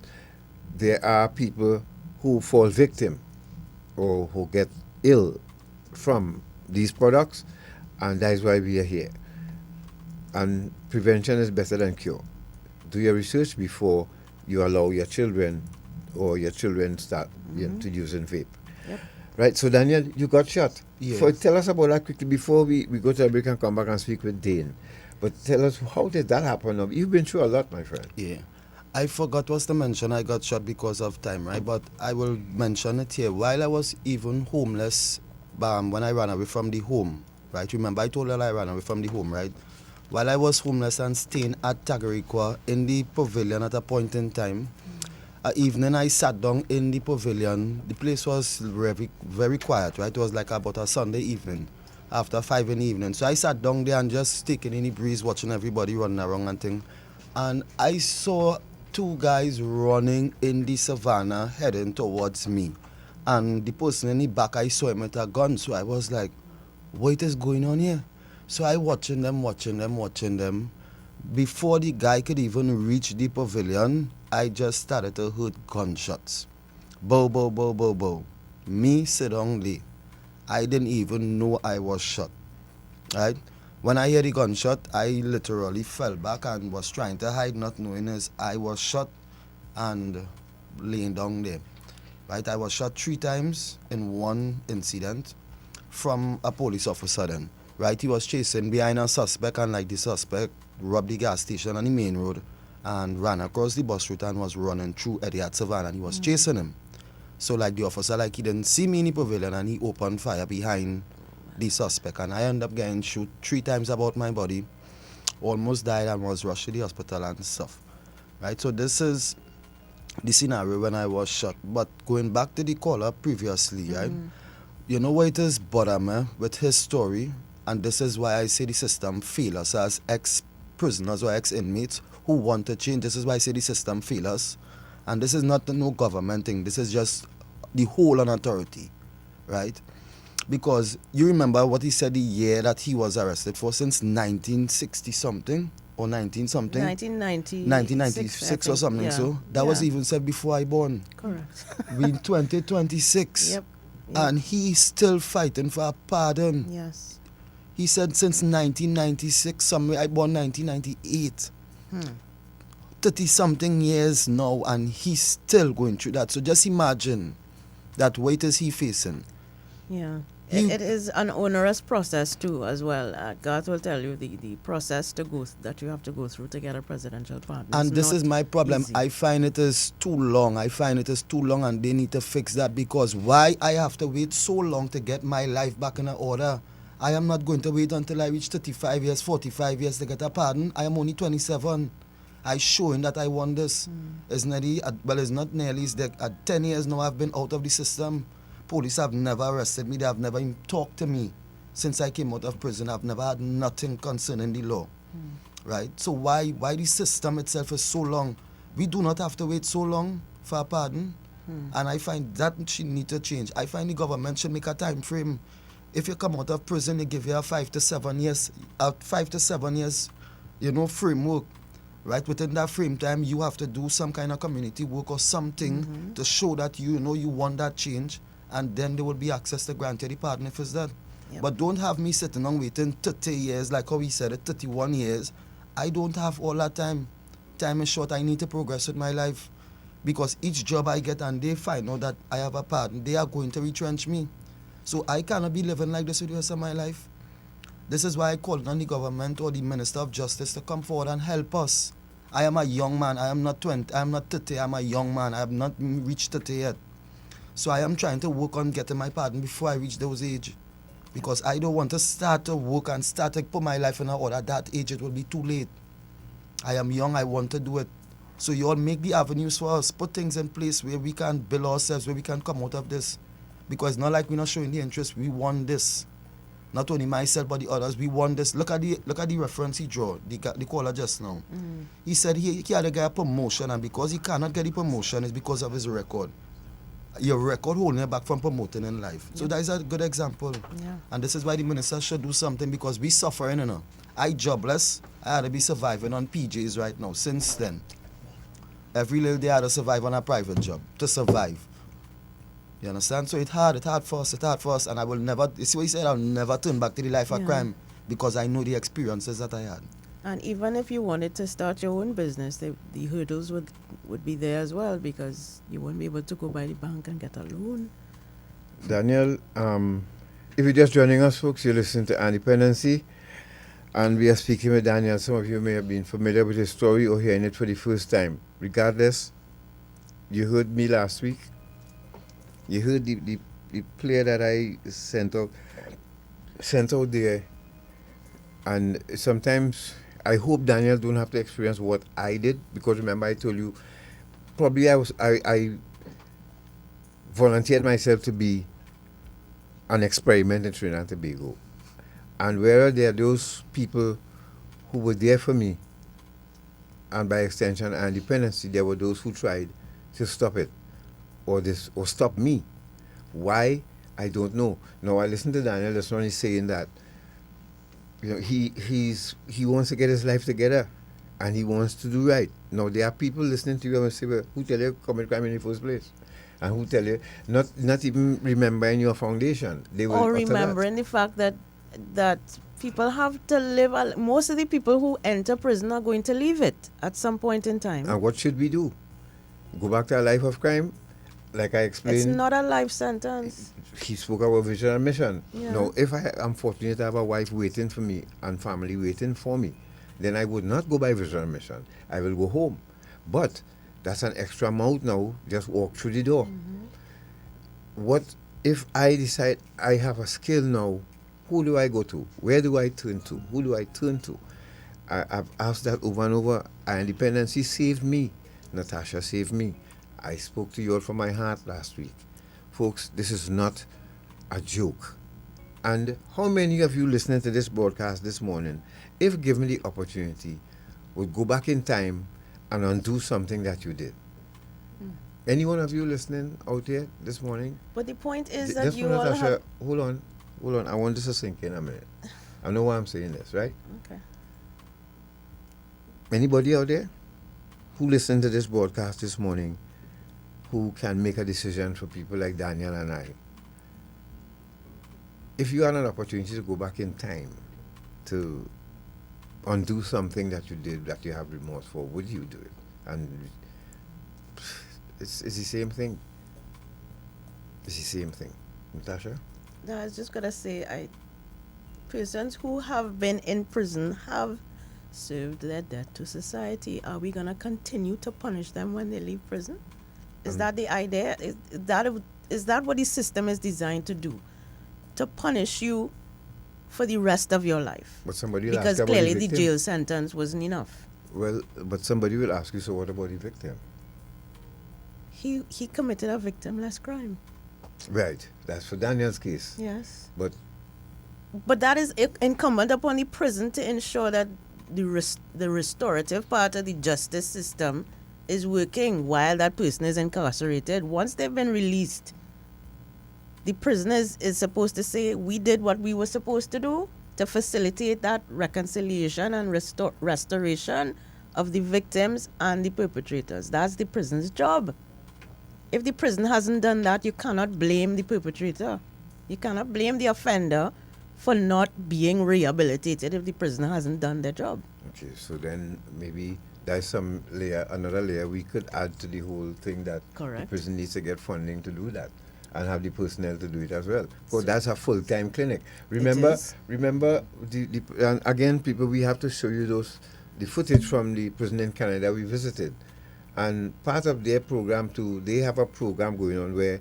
there are people who fall victim or who get ill from these products, and that is why we are here. And prevention is better than cure. Do your research before you allow your children start to using vape. Yep. Right, so Daniel, you got shot. Yes. Tell us about that quickly before we go to a break and come back and speak with Dane. But tell us, how did that happen? You've been through a lot, my friend. Yeah. I forgot was to mention I got shot because of time, right? But I will mention it here. While I was even homeless, when I ran away from the home, right? Remember, I told you I ran away from the home, right? While I was homeless and staying at Tagarikwa in the pavilion at a point in time, evening I sat down in the pavilion. The place was very, very quiet, right? It was like about a Sunday evening, after 5 in the evening. So I sat down there and just taking in the breeze, watching everybody running around and thing. And I saw two guys running in the savannah heading towards me. And the person in the back, I saw him with a gun. So I was like, what is going on here? So I watching them. Before the guy could even reach the pavilion, I just started to hear gunshots. Bow, bow, bow, bow, bow. Me sit down there. I didn't even know I was shot. Right? When I hear the gunshot, I literally fell back and was trying to hide, not knowing as I was shot and laying down there. Right? I was shot 3 times in one incident from a police officer then. Right? He was chasing behind a suspect, and like the suspect robbed the gas station on the main road and ran across the bus route and was running through Etihad Savannah, and he was chasing him. So like the officer, like he didn't see me in the pavilion and he opened fire behind the suspect, and I ended up getting shot 3 times about my body, almost died and was rushed to the hospital and stuff. Right? So this is the scenario when I was shot. But going back to the caller previously, right? You know what it is bother me with his story, and this is why I say the system fails us as ex-prisoners or ex-inmates who want to change. This is why I say the system fails us. And this is not no government thing. This is just the whole on authority, right? Because you remember what he said the year that he was arrested for, since 1960 something or 19 something? 1996 or something. So that was even said before I born. Correct. We in 2026. Yep. And he's still fighting for a pardon. Yes. He said since 1996, somewhere I born 1998. 30 something years now, and he's still going through that. So just imagine that weight is he facing. Yeah. It is an onerous process too, as well. Garth will tell you the process that you have to go through to get a presidential pardon. And this is my problem. Easy. I find it is too long. And they need to fix that, because why I have to wait so long to get my life back in order? I am not going to wait until I reach 35 years, 45 years to get a pardon. I am only 27. I showing that I want this. It's not nearly. It's 10 years now I've been out of the system. Police have never arrested me. They have never even talked to me since I came out of prison. I've never had nothing concerning the law, right? So why the system itself is so long? We do not have to wait so long for a pardon, and I find that should need to change. I find the government should make a time frame. If you come out of prison, they give you a 5 to 7 years, framework. Right, within that frame time, you have to do some kind of community work or something to show that you want that change, and then there will be access to grant you the pardon if it's that. But don't have me sitting and waiting 30 years, like how he said it, 31 years. I don't have all that time. Time is short. I need to progress with my life, because each job I get and they find out that I have a pardon, they are going to retrench me. So I cannot be living like this for the rest of my life. This is why I called on the government or the Minister of Justice to come forward and help us. I am a young man. I am not 20. I am not 30. I am a young man. I have not reached 30 yet. So I am trying to work on getting my pardon before I reach those age. Because I don't want to start to work and start to put my life in order. At that age, it will be too late. I am young. I want to do it. So you all make the avenues for us. Put things in place where we can build ourselves, where we can come out of this. Because it's not like we're not showing the interest. We want this. Not only myself but the others, we want this. Look at the reference he drew, the caller just now. He said he had to get a promotion, and because he cannot get the promotion, it's because of his record. Your record holding you back from promoting in life. So that is a good example. And this is why the minister should do something, because we suffering, I jobless. I had to be surviving on PJs right now. Since then, every little day I had to survive on a private job to survive. You understand? So it's hard for us, and I will never, you see what he said, I'll never turn back to the life of crime, because I know the experiences that I had. And even if you wanted to start your own business, the hurdles would be there as well, because you won't be able to go by the bank and get a loan. Daniel, if you're just joining us, folks, you're listening to Independency, and we are speaking with Daniel. Some of you may have been familiar with his story or hearing it for the first time. Regardless, you heard me last week. You heard the player that I sent out there, and sometimes I hope Daniel don't have to experience what I did, because remember I told you, probably I volunteered myself to be an experiment in Trinidad and Tobago, and where there are those people who were there for me, and by extension Independency, there were those who tried to stop it. Or stop me. Why? I don't know. Now I listen to Daniel this one, he's saying that he wants to get his life together, and he wants to do right. Now there are people listening to you and say, well, who tell you to commit crime in the first place? And who tell you not even remembering your foundation. They will or remembering the fact that people have to live. Most of the people who enter prison are going to leave it at some point in time. And what should we do? Go back to a life of crime? Like I explained, it's not a life sentence. He spoke about vision and mission. Yeah. Now, if I'm fortunate to have a wife waiting for me and family waiting for me, then I would not go by vision and mission. I will go home. But that's an extra amount now. Just walk through the door. What if I decide I have a skill now? Who do I go to? Where do I turn to? Who do I turn to? I've asked that over and over. Independency saved me. Natasha saved me. I spoke to you all from my heart last week. Folks, this is not a joke. And how many of you listening to this broadcast this morning, if given the opportunity, would go back in time and undo something that you did? Any one of you listening out there this morning? But the point is that Just you for all Natasha, have... hold on. I want this to sink in a minute. I know why I'm saying this, right? Okay. Anybody out there who listened to this broadcast this morning who can make a decision for people like Daniel and I? If you had an opportunity to go back in time to undo something that you did that you have remorse for, would you do it? And it's the same thing. It's the same thing. Natasha? No, I was just gonna say, persons who have been in prison have served their debt to society. Are we gonna continue to punish them when they leave prison? Is that the idea? Is that what the system is designed to do? To punish you for the rest of your life? But somebody will because ask about clearly the the victim. jail sentence wasn't enough. Well, but somebody will ask you, so what about the victim? He committed a victimless crime. Right. That's for Daniel's case. Yes. But that is incumbent upon the prison to ensure that the restorative part of the justice system is working while that person is incarcerated. Once they've been released, the prison is supposed to say, we did what we were supposed to do to facilitate that reconciliation and restoration of the victims and the perpetrators. That's the prison's job. If the prison hasn't done that, you cannot blame the perpetrator. You cannot blame the offender for not being rehabilitated if the prison hasn't done their job. okay, so then maybe there's another layer we could add to the whole thing, that Correct. the prison needs to get funding to do that and have the personnel to do it as well. Because that's a full-time clinic. Remember, and again, people, we have to show you the footage from the prison in Canada we visited. And part of their program too, they have a program going on where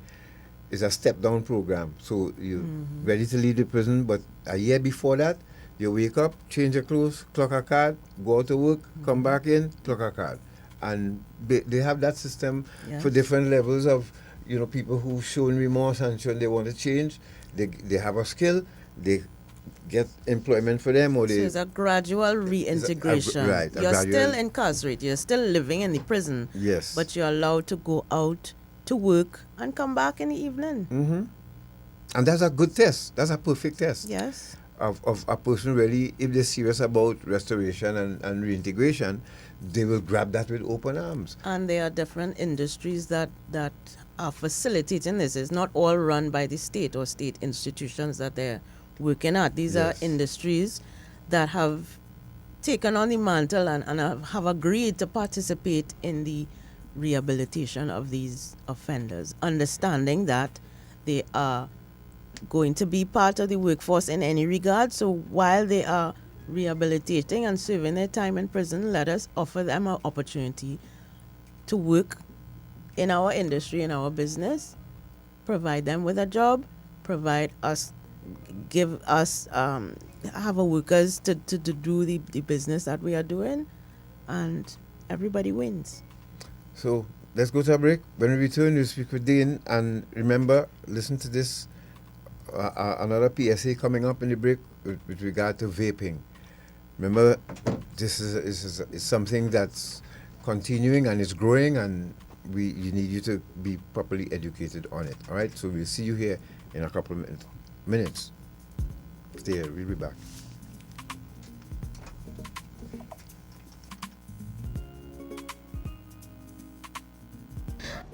it's a step-down program. So you're ready to leave the prison, but a year before that, you wake up, change your clothes, clock a card, go out to work, come back in, clock a card. And they have that system for different levels of, people who've shown remorse and shown they want to change. They have a skill, they get employment for them, or So it's a gradual reintegration. You're still incarcerated, you're still living in the prison. Yes. But you're allowed to go out to work and come back in the evening. Mm-hmm. And that's a good test. That's a perfect test. Yes. Of a person really, if they're serious about restoration and reintegration, they will grab that with open arms. And there are different industries that are facilitating this. It's not all run by the state or state institutions that they're working at. These are industries that have taken on the mantle and have agreed to participate in the rehabilitation of these offenders, understanding that they are going to be part of the workforce in any regard. So while they are rehabilitating and serving their time in prison, let us offer them an opportunity to work in our industry, in our business, provide them with a job, have our workers to do the business that we are doing, and everybody wins. So let's go to a break. When we return, we'll speak with Dane. And remember, listen to this, another PSA coming up in the break with regard to vaping. Remember, this is something that's continuing and it's growing, and you need you to be properly educated on it. All right? So we'll see you here in a couple of minutes. Stay here. We'll be back.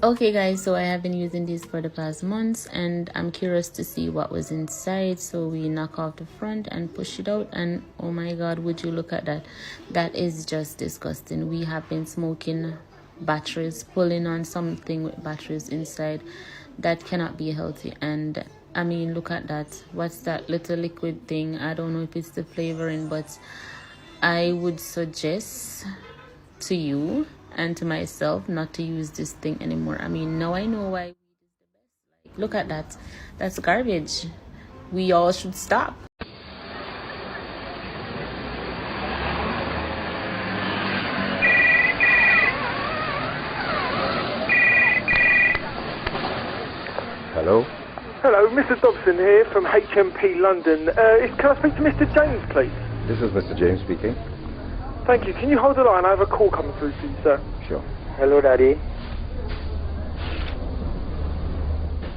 Okay guys, so I have been using this for the past months and I'm curious to see what was inside. So we knock off the front and push it out, and oh my god, would you look at that. That is just disgusting. We have been smoking batteries, pulling on something with batteries inside. That cannot be healthy. And I mean, look at that. What's that little liquid thing? I don't know if it's the flavoring, but I would suggest to you and to myself not to use this thing anymore. I mean, now I know why weed is the best. Like, look at that. That's garbage. We all should stop. Hello? Hello, Mr. Dobson here from HMP London. Can I speak to Mr. James, please? This is Mr. James speaking. Thank you. Can you hold the line? I have a call coming through to you, sir. Sure. Hello, Daddy.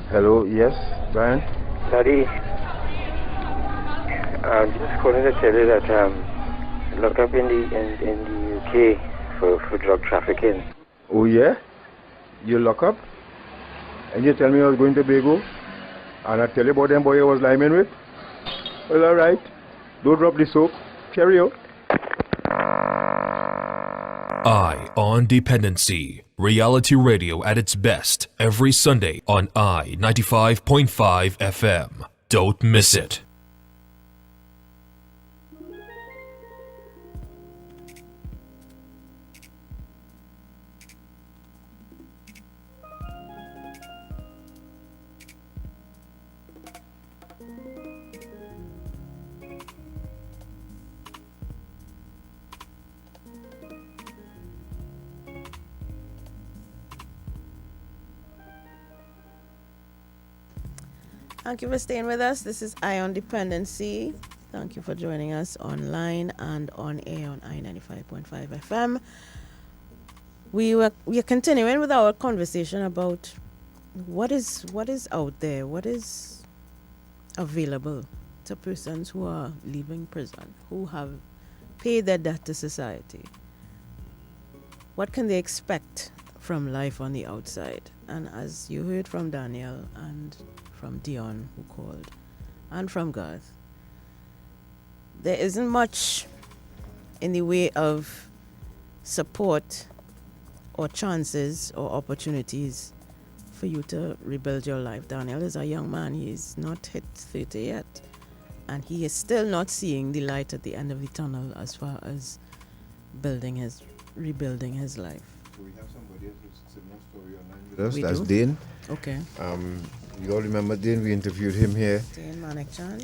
Hello, yes, Brian? Daddy, I'm just calling to tell you that look up in the UK for drug trafficking. Oh, yeah? You lock up? And you tell me I was going to Tobago? And I tell you about them boy I was liming with? Well, all right. Don't drop the soap. Carry out. Eye on Dependency. Reality radio at its best every Sunday on I 95.5 FM. Don't miss it. Thank you for staying with us. This is Eye on Dependency. Thank you for joining us online and on air on I-95.5 FM. We are continuing with our conversation about what is out there, what is available to persons who are leaving prison, who have paid their debt to society. What can they expect from life on the outside? And as you heard from Daniel and from Deon, who called, and from Garth, there isn't much in the way of support or chances or opportunities for you to rebuild your life. Daniel is a young man. He's not hit 30 yet, and he is still not seeing the light at the end of the tunnel as far as rebuilding his life. So we have somebody else with similar story online with us. We That's do? Dane. Okay. You all remember Dane? We interviewed him here. Dane Manik-chan.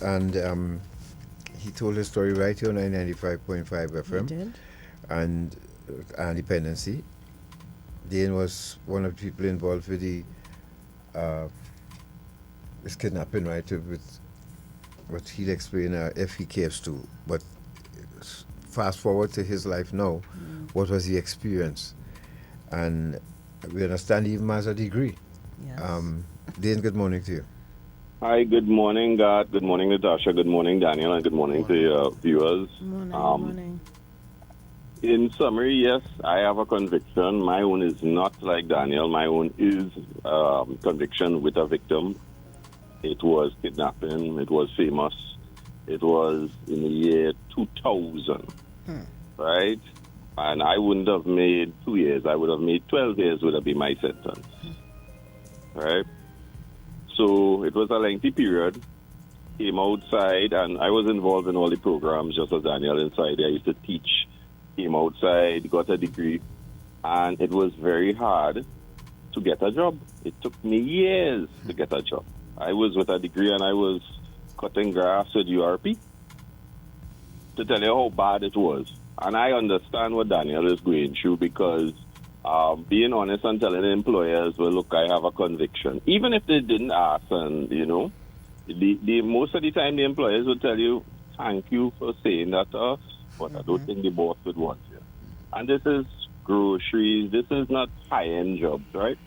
And he told his story right here on 95.5 FM. He did. And Dependency. Dane was one of the people involved with this kidnapping, right? With what he'll explain if he cares to. But fast forward to his life now, what was the experience? And we understand he even has a degree. Yes. Dane, good morning to you. Hi, good morning, Garth. Good morning, Natasha. Good morning, Daniel. And good morning to your viewers. Morning. In summary, yes, I have a conviction. My own is not like Daniel. My own is conviction with a victim. It was kidnapping. It was famous. It was in the year 2000, right? And I wouldn't have made 2 years. I would have made 12 years would have been my sentence, right? So it was a lengthy period. Came outside, and I was involved in all the programs, just as Daniel inside. I used to teach. Came outside, got a degree, and it was very hard to get a job. It took me years to get a job. I was with a degree, and I was cutting grass with URP, to tell you how bad it was. And I understand what Daniel is going through, because being honest and telling employers, well, look, I have a conviction. Even if they didn't ask, and, the most of the time the employers will tell you, thank you for saying that to us, but I don't think the boss would want you. And this is groceries. This is not high-end jobs, right?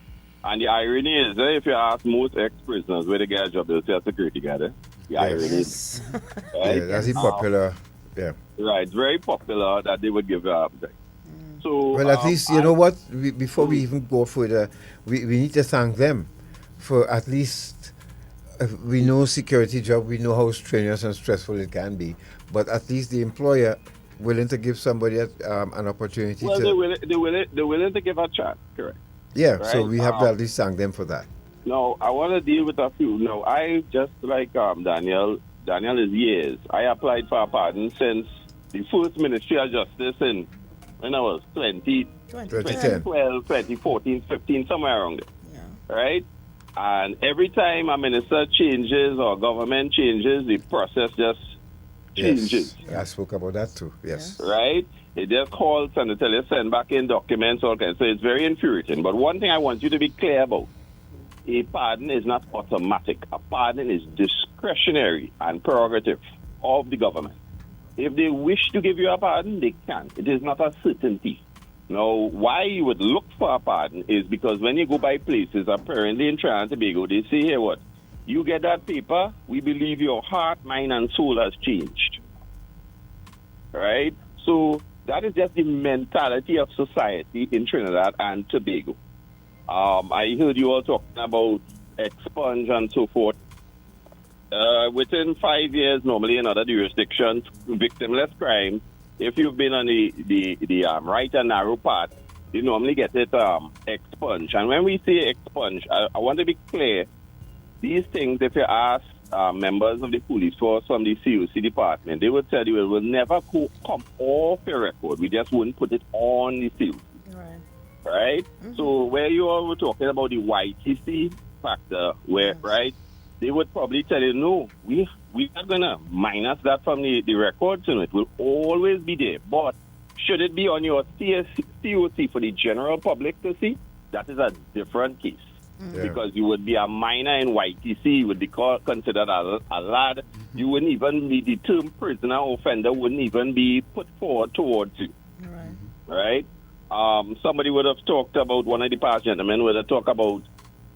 And the irony is that if you ask most ex-prisoners where they get a job, they'll say a security guard. The irony is, right? Yeah, that's popular. Yeah. Right, very popular that they would give up. So, well, at least, you know what? Before we even go further, we need to thank them for at least, we know security job, we know how strenuous and stressful it can be, but at least the employer willing to give somebody an opportunity well, to... they're willing to give a chance, correct. Yeah, right? so we have to at least thank them for that. No, I want to deal with a few. No, I just like Daniel is years. I applied for a pardon since the first Ministry of Justice when I was 2012, 2014, 15, somewhere around there. Yeah. Right? And every time a minister changes or government changes, the process just changes. Yes, I spoke about that too, yes. Right? It just calls and they tell you send back in documents, all kinds. So it's very infuriating. But one thing I want you to be clear about, a pardon is not automatic. A pardon is discretionary and prerogative of the government. If they wish to give you a pardon, they can. It is not a certainty. Now, why you would look for a pardon is because when you go by places, apparently in Trinidad and Tobago, they say, hey, what? You get that paper, we believe your heart, mind, and soul has changed. Right? So that is just the mentality of society in Trinidad and Tobago. I heard you all talking about expunge and so forth. Within 5 years, normally in other jurisdictions, victimless crime, if you've been on the right and narrow path, you normally get it expunged. And when we say expunge, I want to be clear. These things, if you ask members of the police force from the COC department, they will tell you it will never come off your record. We just wouldn't put it on the COC. Right? So where you all were talking about the YTC factor, where right, they would probably tell you, no, we are gonna minus that from the records, and it will always be there. But should it be on your COC for the general public to see? That is a different case. Because you would be a minor in YTC, you would be considered a lad. You wouldn't even be the term prisoner offender, wouldn't even be put forward towards you. Right? Somebody would have talked about, one of the past gentlemen would have talked about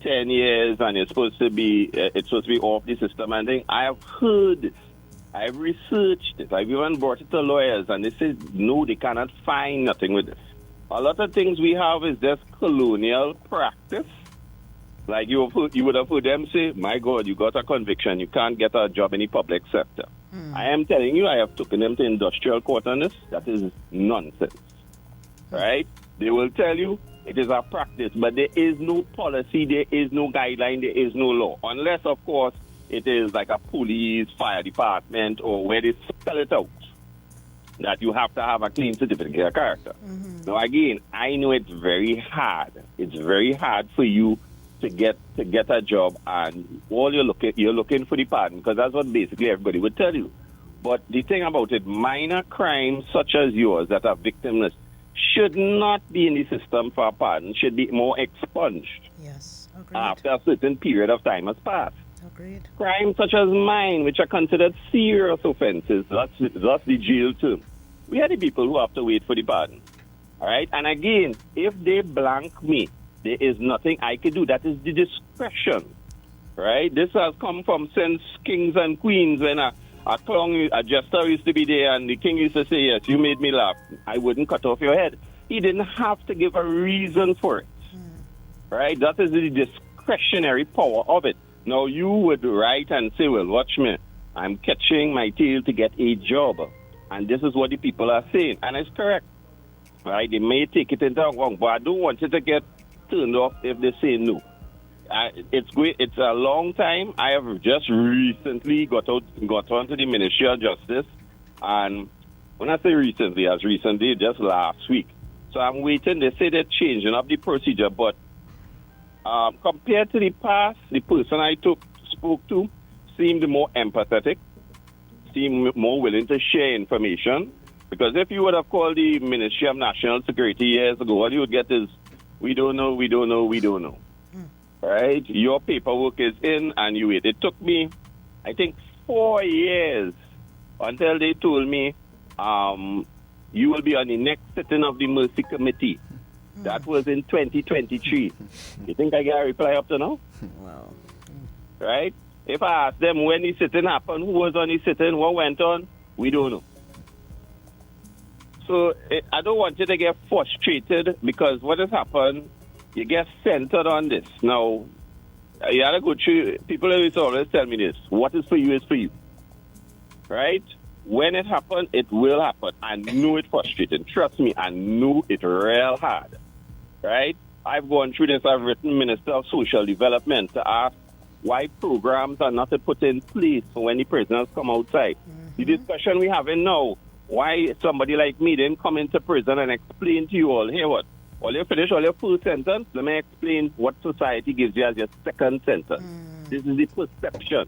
10 years and it's supposed to be off the system. And then I have heard this. I've researched it. I've even brought it to lawyers and they say, no, they cannot find nothing with this. A lot of things we have is just colonial practice. Like you would have heard them say, my God, you got a conviction. You can't get a job in the public sector. I am telling you, I have taken them to industrial court on this. That is nonsense. Right? They will tell you it is a practice, but there is no policy, there is no guideline, there is no law. Unless, of course, it is like a police, fire department, or where they spell it out that you have to have a clean certificate of character. Now, again, I know it's very hard. It's very hard for you to get a job, and all you're looking for the pardon, because that's what basically everybody would tell you. But the thing about it, minor crimes such as yours that are victimless should not be in the system for a pardon, should be more expunged. Yes, agreed. After a certain period of time has passed. Agreed. Crimes such as mine, which are considered serious offenses, that's the jail term. We are the people who have to wait for the pardon. All right? And again, if they blank me, there is nothing I can do. That is the discretion. Right? This has come from since kings and queens when a jester used to be there and the king used to say, yes, you made me laugh. I wouldn't cut off your head. He didn't have to give a reason for it. Right? That is the discretionary power of it. Now, you would write and say, well, watch me. I'm catching my tail to get a job. And this is what the people are saying. And it's correct. Right? They may take it into wrong, but I don't want it to get turned off if they say no. It's great. It's a long time. I have just recently got onto the Ministry of Justice, and when I say recently, just last week. So I'm waiting. They say they're changing up the procedure, but compared to the past, the person I spoke to seemed more empathetic, seemed more willing to share information. Because if you would have called the Ministry of National Security years ago, all you would get is, we don't know. Right? Your paperwork is in and you wait. It took me, I think, 4 years until they told me you will be on the next sitting of the Mercy Committee. That was in 2023. You think I get a reply up to now? Wow. Right? If I ask them when the sitting happened, who was on the sitting, what went on, we don't know. So I don't want you to get frustrated because what has happened, you get centered on this. Now, you have to go through, people always tell me this, what is for you is for you. Right? When it happens, it will happen. I know it's frustrating. Trust me, I know it real hard. Right? I've gone through this. I've written Minister of Social Development to ask why programs are not put in place for when the prisoners come outside. The discussion we're having now, why somebody like me didn't come into prison and explain to you all, hey, what? Well, you finish all your first sentence, let me explain what society gives you as your second sentence. This is the perception,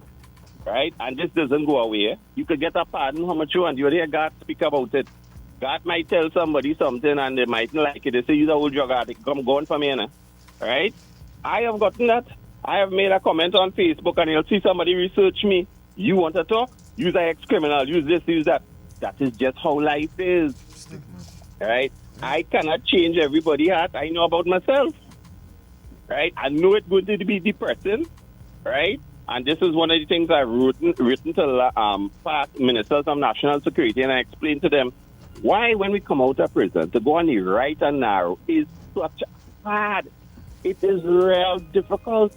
right? And this doesn't go away. You could get a pardon how much you want. You hear Garth speak about it. Garth might tell somebody something and they mightn't like it. They say, you're the old drug addict. Come go on for me, right? I have gotten that. I have made a comment on Facebook and you'll see somebody research me. You want to talk? Use an ex-criminal, use this, use that. That is just how life is. Right? I cannot change everybody's heart. I know about myself. Right? I know it's going to be depressing. Right? And this is one of the things I've written to past ministers of national security, and I explained to them why, when we come out of prison, to go on the right and narrow is such hard. It is real difficult.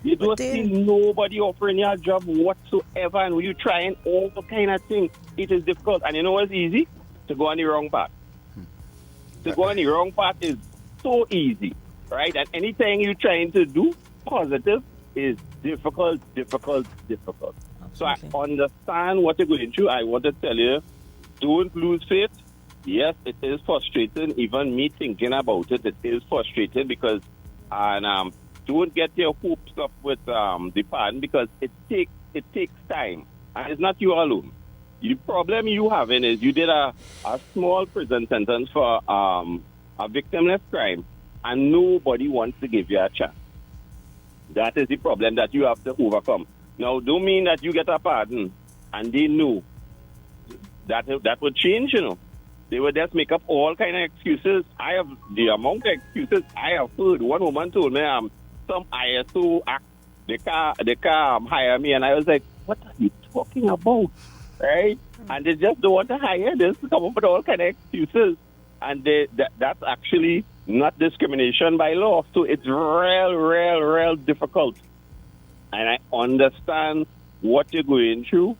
You don't see nobody offering you a job whatsoever, and when you trying all kind of things, it is difficult. And you know what's easy? To go on the wrong path. To go on the wrong path is so easy, right? And anything you're trying to do positive is difficult. So I understand what you're going through. I want to tell you, don't lose faith. Yes, it is frustrating. Even me thinking about it, it is frustrating because, don't get your hopes up with the pardon because it takes time, and it's not you alone. The problem you having is you did a small prison sentence for a victimless crime, and nobody wants to give you a chance. That is the problem that you have to overcome. Now, don't mean that you get a pardon and they know that would change, you know. They would just make up all kind of excuses. I have the amount of excuses I have heard. One woman told me some ISO act, they can hire me, and I was like, what are you talking about? Right? And they just don't want to hire. They just come up with all kind of excuses. And that's actually not discrimination by law. So it's real difficult. And I understand what you're going through.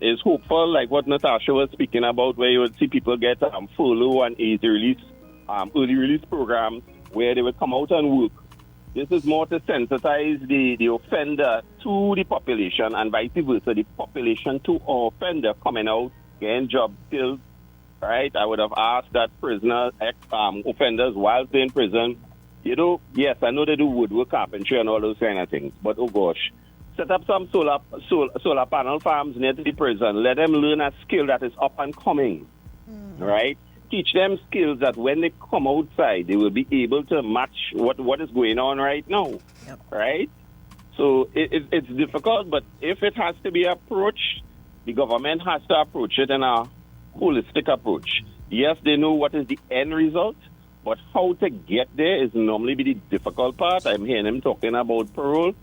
Is hopeful, like what Natasha was speaking about, where you would see people get furlough and early release programs where they would come out and work. This is more to sensitize the offender to the population and vice versa, the population to offender coming out, getting job skills, right? I would have asked that prisoners, offenders, while they're in prison, you know, yes, I know they do woodwork, carpentry, and all those kind of things, but oh gosh, set up some solar panel farms near the prison. Let them learn a skill that is up and coming, right? Teach them skills that when they come outside, they will be able to match what is going on right now, right? So it's difficult, but if it has to be approached, the government has to approach it in a holistic approach. Yes, they know what is the end result, but how to get there is normally the difficult part. I'm hearing him talking about parole,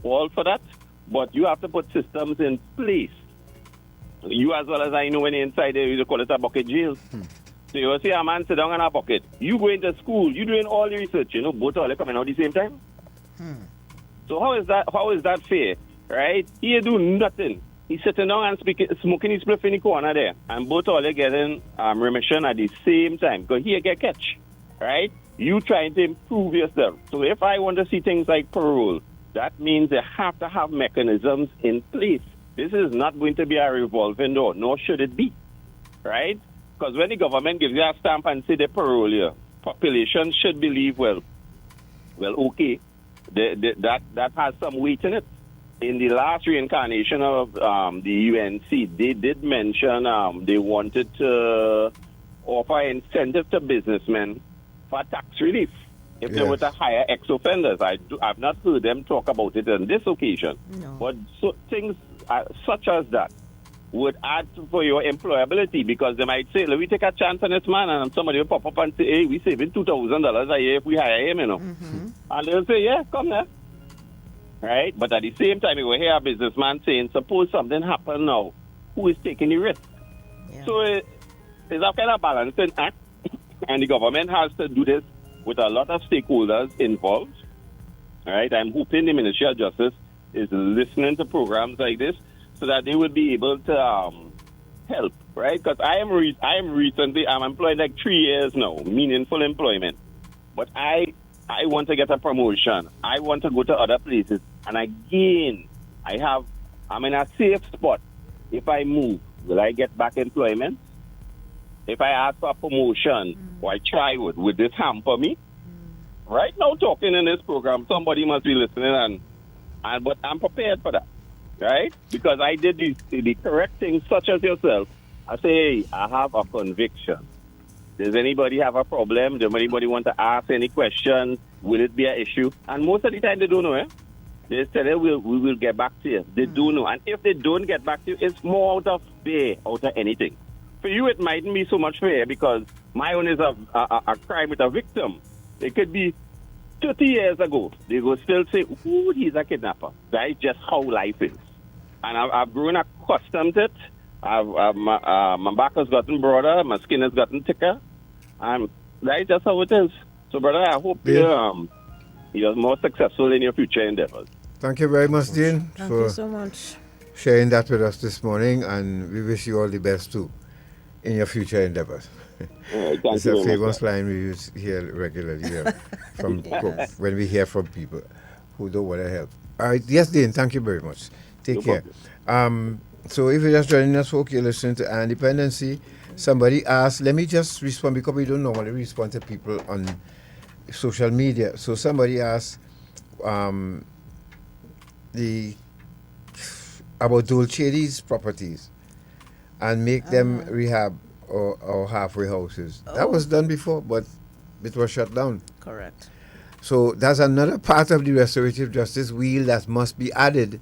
all for that, but you have to put systems in place. You as well as I know when you're inside there, you call it a bucket jail. So you see a man sit down in a bucket. You going to school, you doing all the research, you know, both all coming out at the same time. So how is that fair, right? He do nothing. He's sitting down and smoking his spliff in the corner there, and both all getting remission at the same time, because he get catch, right? You trying to improve yourself. So if I want to see things like parole, that means they have to have mechanisms in place. This is not going to be a revolving door, nor should it be, right? Because when the government gives you a stamp and say the parole here, population should believe, well, okay, that has some weight in it. In the last reincarnation of the UNC, they did mention they wanted to offer incentive to businessmen for tax relief if they were to hire ex-offenders. I've not heard them talk about it on this occasion. No. But things such as that would add for your employability, because they might say, let me take a chance on this man, and somebody will pop up and say, hey, we're saving $2,000 a year if we hire him, you know. And they'll say, yeah, come there. Right? But at the same time, you will hear a businessman saying, suppose something happen now, who is taking the risk? Yeah. So it's a kind of balancing act, and the government has to do this with a lot of stakeholders involved. Right? I'm hoping the Ministry of Justice is listening to programs like this, so that they will be able to help, right? Because I'm employed like 3 years now, meaningful employment. But I want to get a promotion. I want to go to other places. And again, I'm in a safe spot. If I move, will I get back employment? If I ask for a promotion, or I try would this hamper me? Right now, talking in this program, somebody must be listening, but I'm prepared for that. Right? Because I did the correct things, such as yourself. I say, hey, I have a conviction. Does anybody have a problem? Does anybody want to ask any question? Will it be an issue? And most of the time they don't know, They tell you, we will get back to you. They do know. And if they don't get back to you, it's more out of fear, out of anything. For you, it mightn't be so much fear because my own is a crime with a victim. It could be 30 years ago. They will still say, ooh, he's a kidnapper. That is just how life is. And I've grown accustomed to it. My back has gotten broader. My skin has gotten thicker. And that is just how it is. So, brother, I hope you're more successful in your future endeavors. Thank you very much, Dean, Thank for you so much. sharing that with us this morning, and we wish you all the best too in your future endeavors. Thank It's you a very much, famous sir. line we use here regularly from Yes. when we hear from people who don't want to help. All right, yes, Dean, thank you very much. Take No care. So if you're just joining us, folks, you're listening to Our Independency. Somebody asked, let me just respond because we don't normally respond to people on social media. So somebody asked about Dolce's properties and make them rehab or halfway houses. That was done before, but it was shut down. Correct. So that's another part of the restorative justice wheel that must be added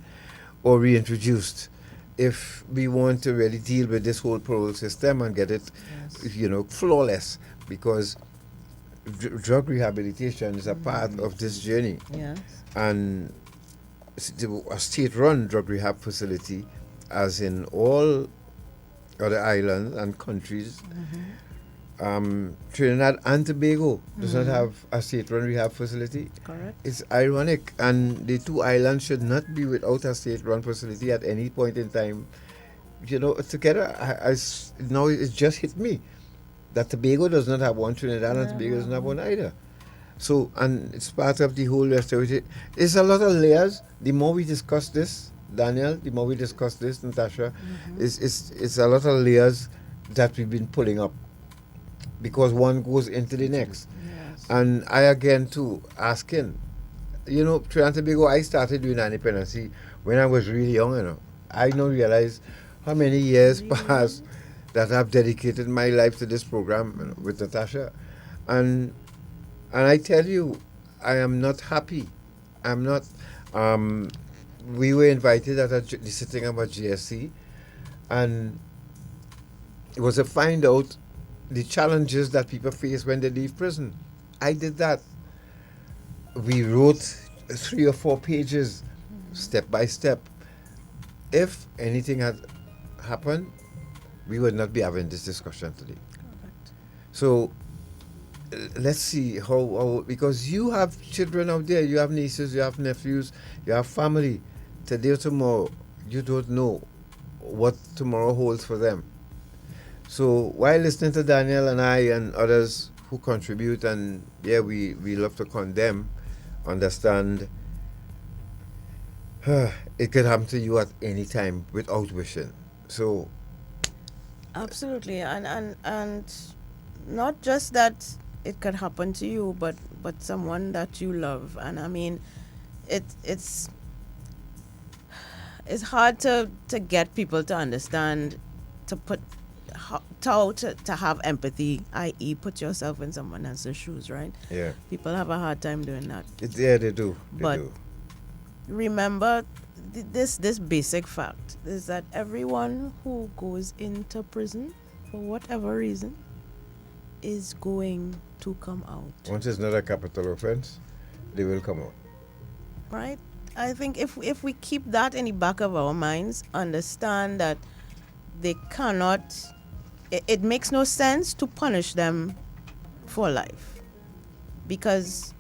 or reintroduced if we want to really deal with this whole parole system and get it, flawless, because drug rehabilitation is a part of this journey. Yes. And a state-run drug rehab facility, as in all other islands and countries, Trinidad and Tobago does not have a state-run rehab facility. Correct. It's ironic, and the two islands should not be without a state-run facility at any point in time. Together, now it just hit me that Tobago does not have one, Trinidad and Tobago does not have one either. So, and it's part of the whole restorative. It's a lot of layers. The more we discuss this, Daniel, the more we discuss this, Natasha, it's a lot of layers that we've been pulling up because one goes into the next. Yes. And I again too asking, Trinidad and Tobago, I started doing independency when I was really young, I don't realize how many years passed that I've dedicated my life to this program with Natasha. And I tell you, I am not happy. I'm not. We were invited at the sitting of a GSC, and it was to find out the challenges that people face when they leave prison. I did that. We wrote 3 or 4 pages, step by step. If anything had happened, we would not be having this discussion today. Correct. So let's see how, because you have children out there, you have nieces, you have nephews, you have family. Today or tomorrow, you don't know what tomorrow holds for them. So while listening to Daniel and I and others who contribute, and we love to condemn, understand, it could happen to you at any time without wishing. So absolutely, and not just that it could happen to you, but someone that you love. And I mean, it's hard to get people to understand, to have empathy, i.e. put yourself in someone else's shoes, right? Yeah. People have a hard time doing that. Yeah, they do. But remember this basic fact is that everyone who goes into prison for whatever reason is going to come out. Once it's not a capital offense, they will come out. Right? I think if we keep that in the back of our minds, understand that they cannot, it makes no sense to punish them for life. Because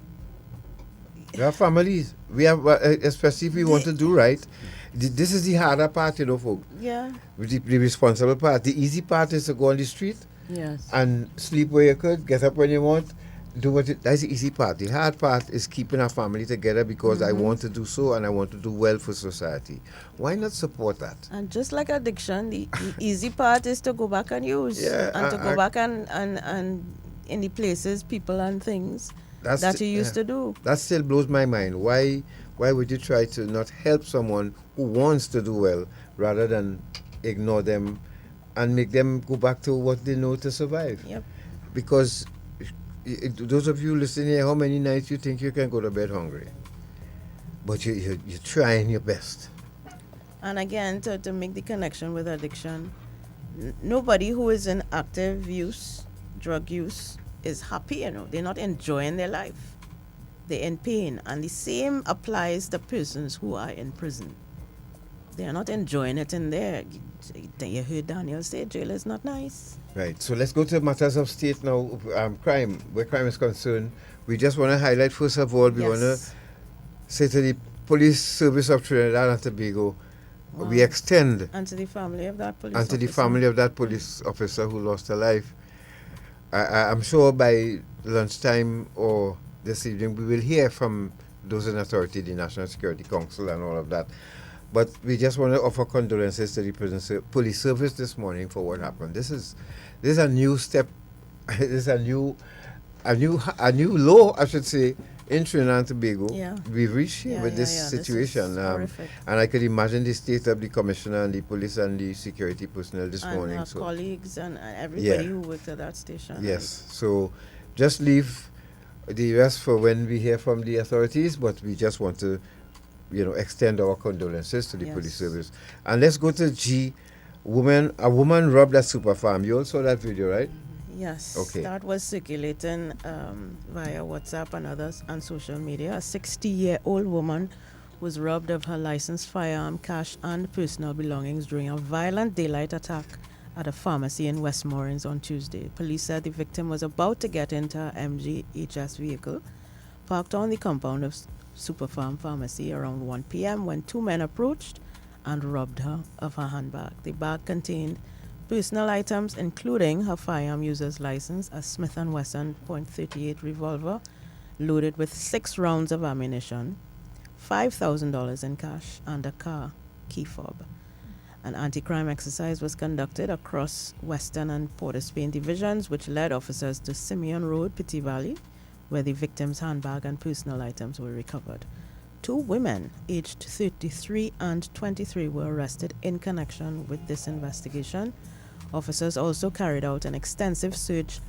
we have families. We have, especially if we want to do right. This is the harder part, folks. Yeah. The responsible part. The easy part is to go on the street. Yes. And sleep where you could, get up when you want, that's the easy part. The hard part is keeping our family together because I want to do so and I want to do well for society. Why not support that? And just like addiction, the easy part is to go back and use. And to go back and in the places, people and things that you used to do. That still blows my mind. Why would you try to not help someone who wants to do well rather than ignore them and make them go back to what they know to survive? Yep. because those of you listening here, how many nights you think you can go to bed hungry? But you're trying your best. And again, to make the connection with addiction, nobody who is in active use, drug use, is happy, They're not enjoying their life. They're in pain. And the same applies to persons who are in prison. They are not enjoying it in there. You heard Daniel say jail is not nice. Right. So let's go to matters of state now. Crime, where crime is concerned. We just want to highlight, first of all, we want to say to the police service of Trinidad and Tobago, we extend. And to the family of that police And officer. to the family of that police officer who lost her life. I'm sure by lunchtime or this evening we will hear from those in authority, the National Security Council and all of that. But we just want to offer condolences to the police service this morning for what happened. This is a new step. This is a new low, I should say, in Trinidad and Tobago. Yeah. We've reached here with this situation. This is and I could imagine the state of the commissioner and the police and the security personnel this morning. And colleagues and everybody who worked at that station. Yes. So just leave the rest for when we hear from the authorities, but we just want to extend our condolences to the police service. And let's go to G. A woman robbed at Super Farm. You all saw that video, right? Yes. Okay. That was circulating via WhatsApp and others on social media. A 60-year-old woman was robbed of her licensed firearm, cash, and personal belongings during a violent daylight attack at a pharmacy in Westmoreland on Tuesday. Police said the victim was about to get into her MGHS vehicle, parked on the compound of Superfarm Pharmacy around 1 p.m. when two men approached and robbed her of her handbag. The bag contained personal items including her firearm user's license, a Smith & Wesson .38 revolver loaded with 6 rounds of ammunition, $5,000 in cash, and a car key fob. An anti-crime exercise was conducted across Western and Port of Spain divisions, which led officers to Simeon Road, Petit Valley, where the victim's handbag and personal items were recovered. 2 women, aged 33 and 23, were arrested in connection with this investigation. Officers also carried out an extensive search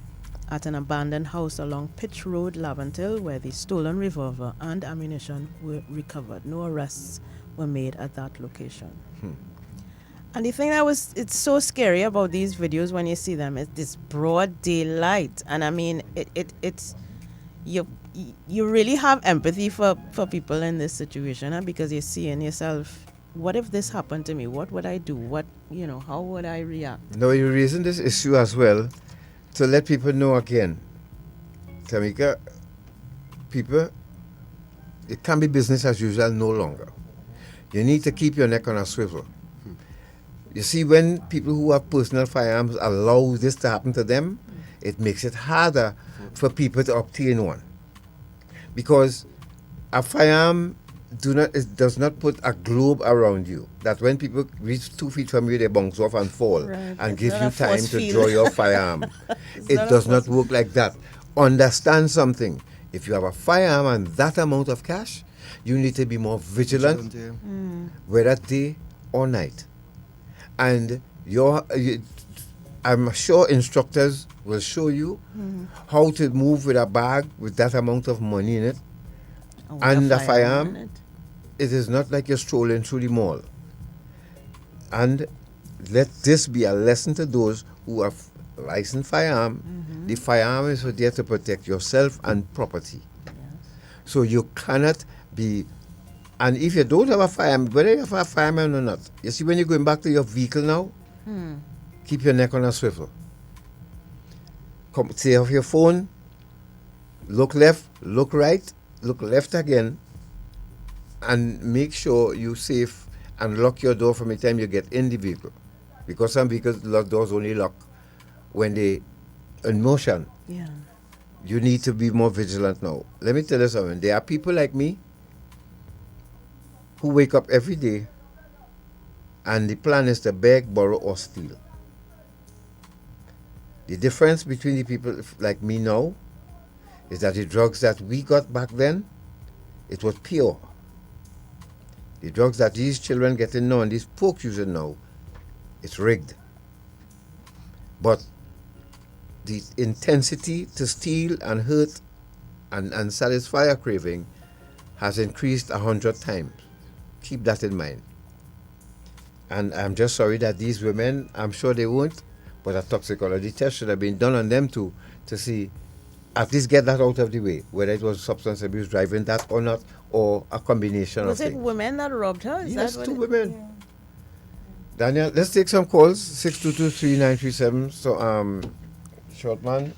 at an abandoned house along Pitch Road, Laventille, where the stolen revolver and ammunition were recovered. No arrests were made at that location. And the thing it's so scary about these videos when you see them is this broad daylight. And I mean, it's you really have empathy for people in this situation, because you're seeing yourself, what if this happened to me? What would I do? How would I react? Now, you're raising this issue as well to let people know again, Tamika, people, it can be business as usual no longer. You need to keep your neck on a swivel. You see, when people who have personal firearms allow this to happen to them, it makes it harder for people to obtain one. Because a firearm does not put a globe around you, that when people reach 2 feet from you, they bounce off and fall, and give you time to draw your firearm. It does not work like that. Understand something. If you have a firearm and that amount of cash, you need to be more vigilant, whether day or night. And I'm sure instructors will show you how to move with a bag with that amount of money in it and a firearm. It is not like you're strolling through the mall. And let this be a lesson to those who have licensed firearm. The firearm is there to protect yourself and property. So you cannot be, and if you don't have a firearm, whether you have a firearm or not, you see, when you're going back to your vehicle now, keep your neck on a swivel. Stay off your phone, look left, look right, look left again, and make sure you're safe and lock your door from the time you get in the vehicle. Because some vehicles, doors only lock when they in motion. Yeah. You need to be more vigilant now. Let me tell you something. There are people like me who wake up every day and the plan is to beg, borrow, or steal. The difference between the people like me now is that the drugs that we got back then, it was pure. The drugs that these children getting now and these folks using now, it's rigged. But the intensity to steal and hurt and satisfy a craving has increased 100 times. Keep that in mind. And I'm just sorry that these women, I'm sure they won't, but a toxicology test should have been done on them to see, at least get that out of the way, whether it was substance abuse driving that or not, or a combination Was of it things. women that robbed her? Is Yes, that what 2 it- women. Yeah. Daniel, let's take some calls. 622-3937. So, Shortman.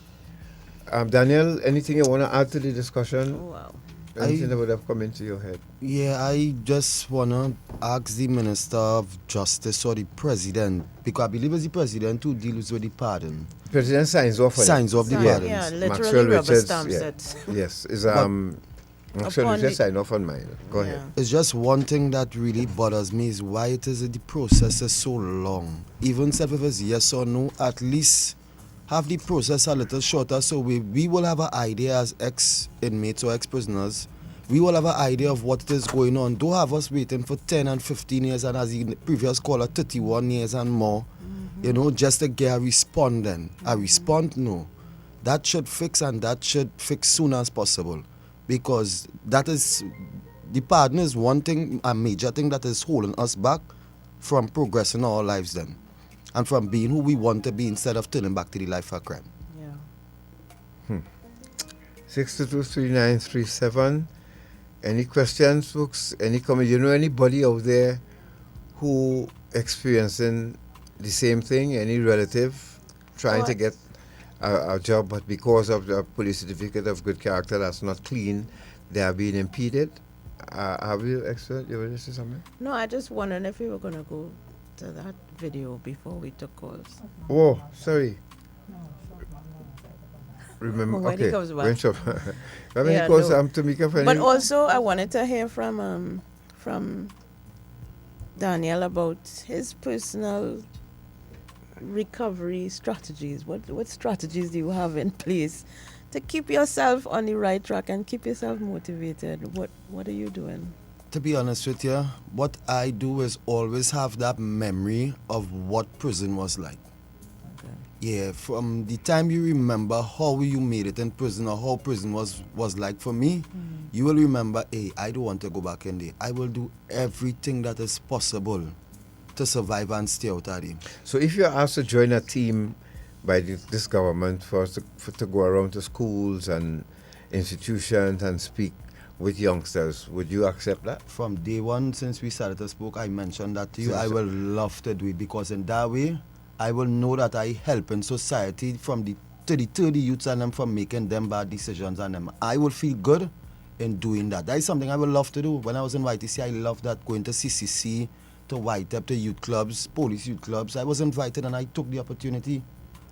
Daniel, anything you want to add to the discussion? Oh, wow. Anything that would have come into your head? Yeah, I just want to ask the Minister of Justice or the President, because I believe it's the President who deals with the pardon. President signs off on signs it. off the Sign- pardons. yeah, literally Maxwell rubber Richards, stamps yeah. it. Yes, is But- Maxwell Upon Richards the- sign off on mine. Go ahead. It's just one thing that really bothers me is why it is that the process is so long. Even if it's yes or no, at least have the process a little shorter so we will have an idea as ex-inmates or ex-prisoners. We will have an idea of what is going on. Don't have us waiting for 10 and 15 years and as the previous caller, 31 years and more, you know, just to get a response then. A response, no. That should fix and that should fix soon as possible. Because that is, the pardon is one thing, a major thing that is holding us back from progressing our lives then. And from being who we want to be instead of turning back to the life of crime. 622-3937. Any questions, folks? Any comment? You know anybody out there who experiencing the same thing? Any relative trying to get a job, but because of the police certificate of good character that's not clean, they are being impeded? Have you, expert? You want to say something? No, I just wondered if you were going to go to that video before we took calls. Oh, sorry. Remember, When he okay. comes back. When shop. How many Yeah, calls no. to make up But also, I wanted to hear from Daniel about his personal recovery strategies. What strategies do you have in place to keep yourself on the right track and keep yourself motivated? What are you doing? To be honest with you, what I do is always have that memory of what prison was like. Yeah, from the time you remember how you made it in prison or how prison was like for me, you will remember, hey, I don't want to go back in there. I will do everything that is possible to survive and stay out of there. So if you're asked to join a team by this government for us to go around to schools and institutions and speak with youngsters, would you accept that? From day one, since we started to speak, I mentioned that to you. I will love to do it because in that way, I will know that I help in society from the 30 youths and them from making them bad decisions and them. I will feel good in doing that. That is something I would love to do. When I was in YTC, I loved that, going to CCC, to White Up, to youth clubs, police youth clubs. I was invited and I took the opportunity.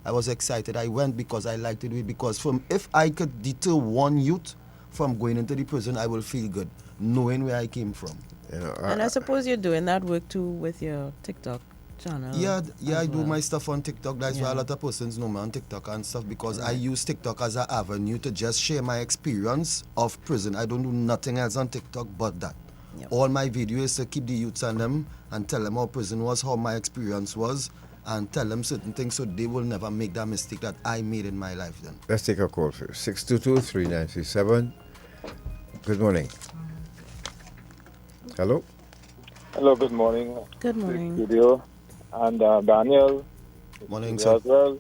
I was excited. I went because I liked to do it because if I could deter one youth from going into the prison, I will feel good, knowing where I came from. You know, And I suppose you're doing that work too with your TikTok channel. Yeah, I do well. my stuff on TikTok. That's why Yeah. a lot of persons know me on TikTok and stuff because I use TikTok as an avenue to just share my experience of prison. I don't do nothing else on TikTok but that. All my videos to keep the youths on them and tell them how prison was, how my experience was, and tell them certain things so they will never make that mistake that I made in my life then. Let's take a call first. 622-3937. Good morning. Hello? Hello, good morning. Good morning. Studio. And Daniel. Morning, sir. As well.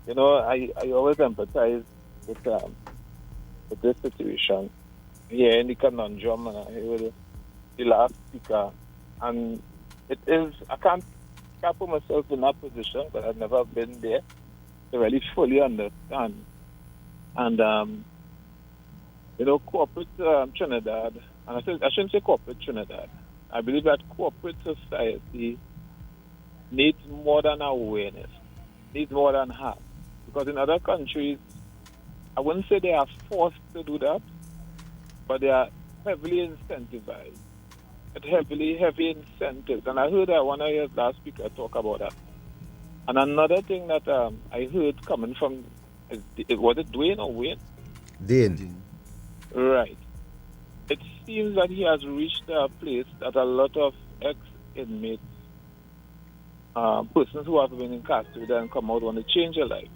You know, I always empathize with this situation. Here in the conundrum, with the last speaker. And it is, I can't put myself in that position, but I've never been there to really fully understand. And, you know, corporate Trinidad, and I shouldn't say corporate Trinidad, I believe that corporate society needs more than awareness, needs more than help. Because in other countries, I wouldn't say they are forced to do that, but they are heavily incentivized. Heavy incentives. And I heard one of your last speakers talk about that. And another thing that I heard coming from, was it Dwayne or Wayne? Dane. Right. It seems that he has reached a place that a lot of ex-inmates, persons who have been incarcerated and come out want to change their life.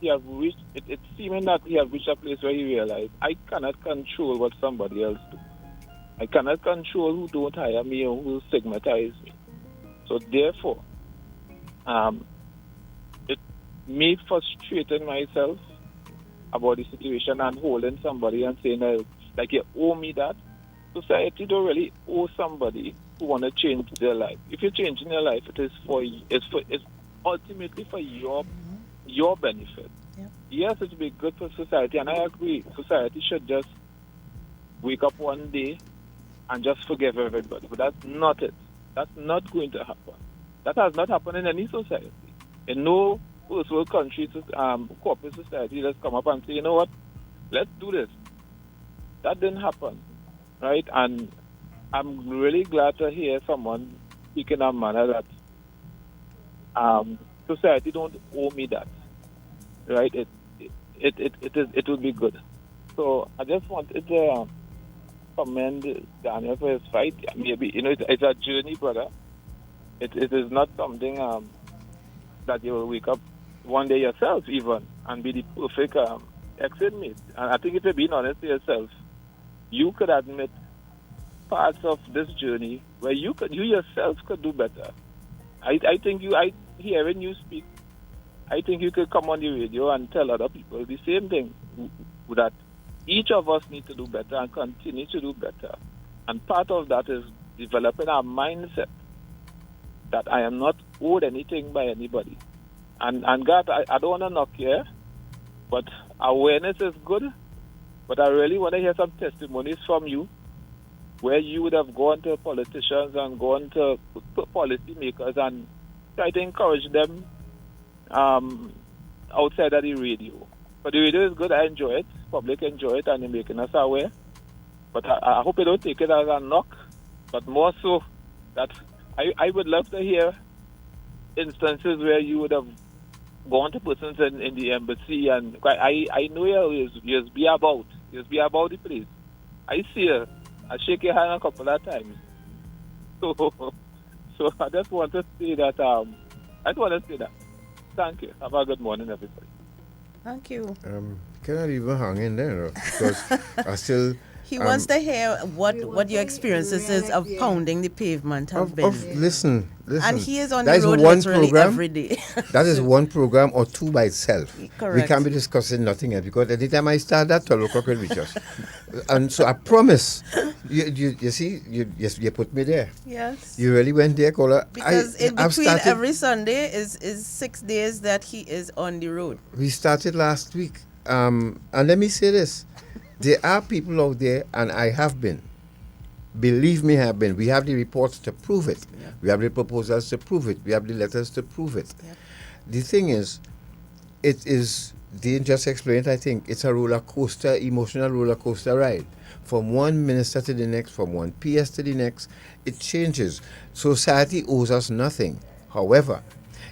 he have reached, it's seeming that he have reached a place where he realized, I cannot control what somebody else do. I cannot control who don't hire me or who stigmatize me. So therefore, it me frustrating myself about the situation and holding somebody and saying, like, you owe me that. Society don't really owe somebody who want to change their life. If you're changing your life, it's ultimately for your benefit. Yep. Yes, it would be good for society, and I agree. Society should just wake up one day and just forgive everybody. But that's not it. That's not going to happen. That has not happened in any society. In no first world country, corporate society just come up and say, you know what, let's do this. That didn't happen, right? And I'm really glad to hear someone speak in a manner that society don't owe me that, right? It will be good. So I just wanted to commend Daniel for his fight. Maybe, it's a journey, brother. It is not something that you will wake up one day yourself even and be the perfect exit mate. And I think if you're being honest to yourself, you could admit parts of this journey where you yourself could do better. I think hearing you speak, I think you could come on the radio and tell other people the same thing, that each of us need to do better and continue to do better. And part of that is developing our mindset that I am not owed anything by anybody. And Garth, I don't want to knock you, but awareness is good. But I really want to hear some testimonies from you where you would have gone to politicians and gone to policy makers and try to encourage them outside of the radio. But the radio is good. I enjoy it. Public enjoy it, and they're making us aware. But I hope you don't take it as a knock, but more so that I would love to hear instances where you would have gone to persons in the embassy, and I know you be about the place. I see you. I shake your hand a couple of times. So I just want to say that. Thank you. Have a good morning, everybody. Thank you. Cannot even hang in there because I still. He wants to hear what your experiences is of pounding the pavement have been. Listen. And he is on the road literally every day. That is one program or two by itself. Correct. We can't be discussing nothing else because anytime I start that, 12 o'clock will reach us. And so I promise, you see, you put me there. Yes. You really went there, caller. Because in between every Sunday is 6 days that he is on the road. We started last week. And let me say this. There are people out there, and I have been. Believe me, have been. We have the reports to prove it. Yeah. We have the proposals to prove it. We have the letters to prove it. Yeah. The thing is, Dean just explained, I think, it's a roller coaster, emotional roller coaster ride. From one minister to the next, from one PS to the next, it changes. Society owes us nothing. However,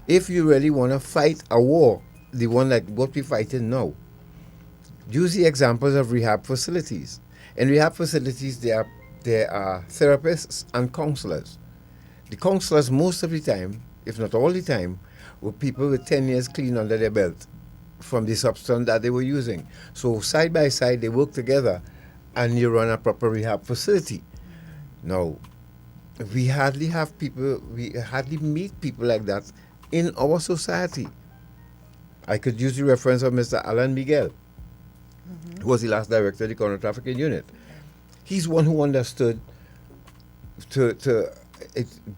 if you really want to fight a war, the one like what we're fighting now, use the examples of rehab facilities. In rehab facilities, there are therapists and counselors. The counselors, most of the time, if not all the time, were people with 10 years clean under their belt from the substance that they were using. So side by side, they work together and you run a proper rehab facility. Now, we hardly meet people like that in our society. I could use the reference of Mr. Alan Miguel, who was the last director of the counter-trafficking unit. He's one who understood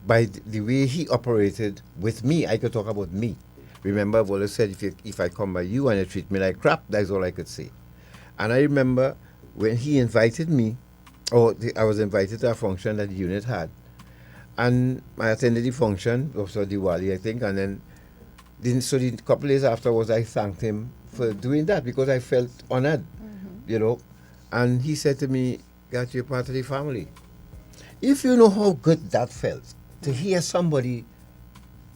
by the way he operated with me. I could talk about me. Remember, I've always said, if I come by you and you treat me like crap, that's all I could say. And I remember when he invited me, I was invited to a function that the unit had. And I attended the function, also Diwali, I think, and then a couple days afterwards, I thanked him for doing that because I felt honored, And he said to me, "Garth, you're part of the family." If you know how good that felt, to hear somebody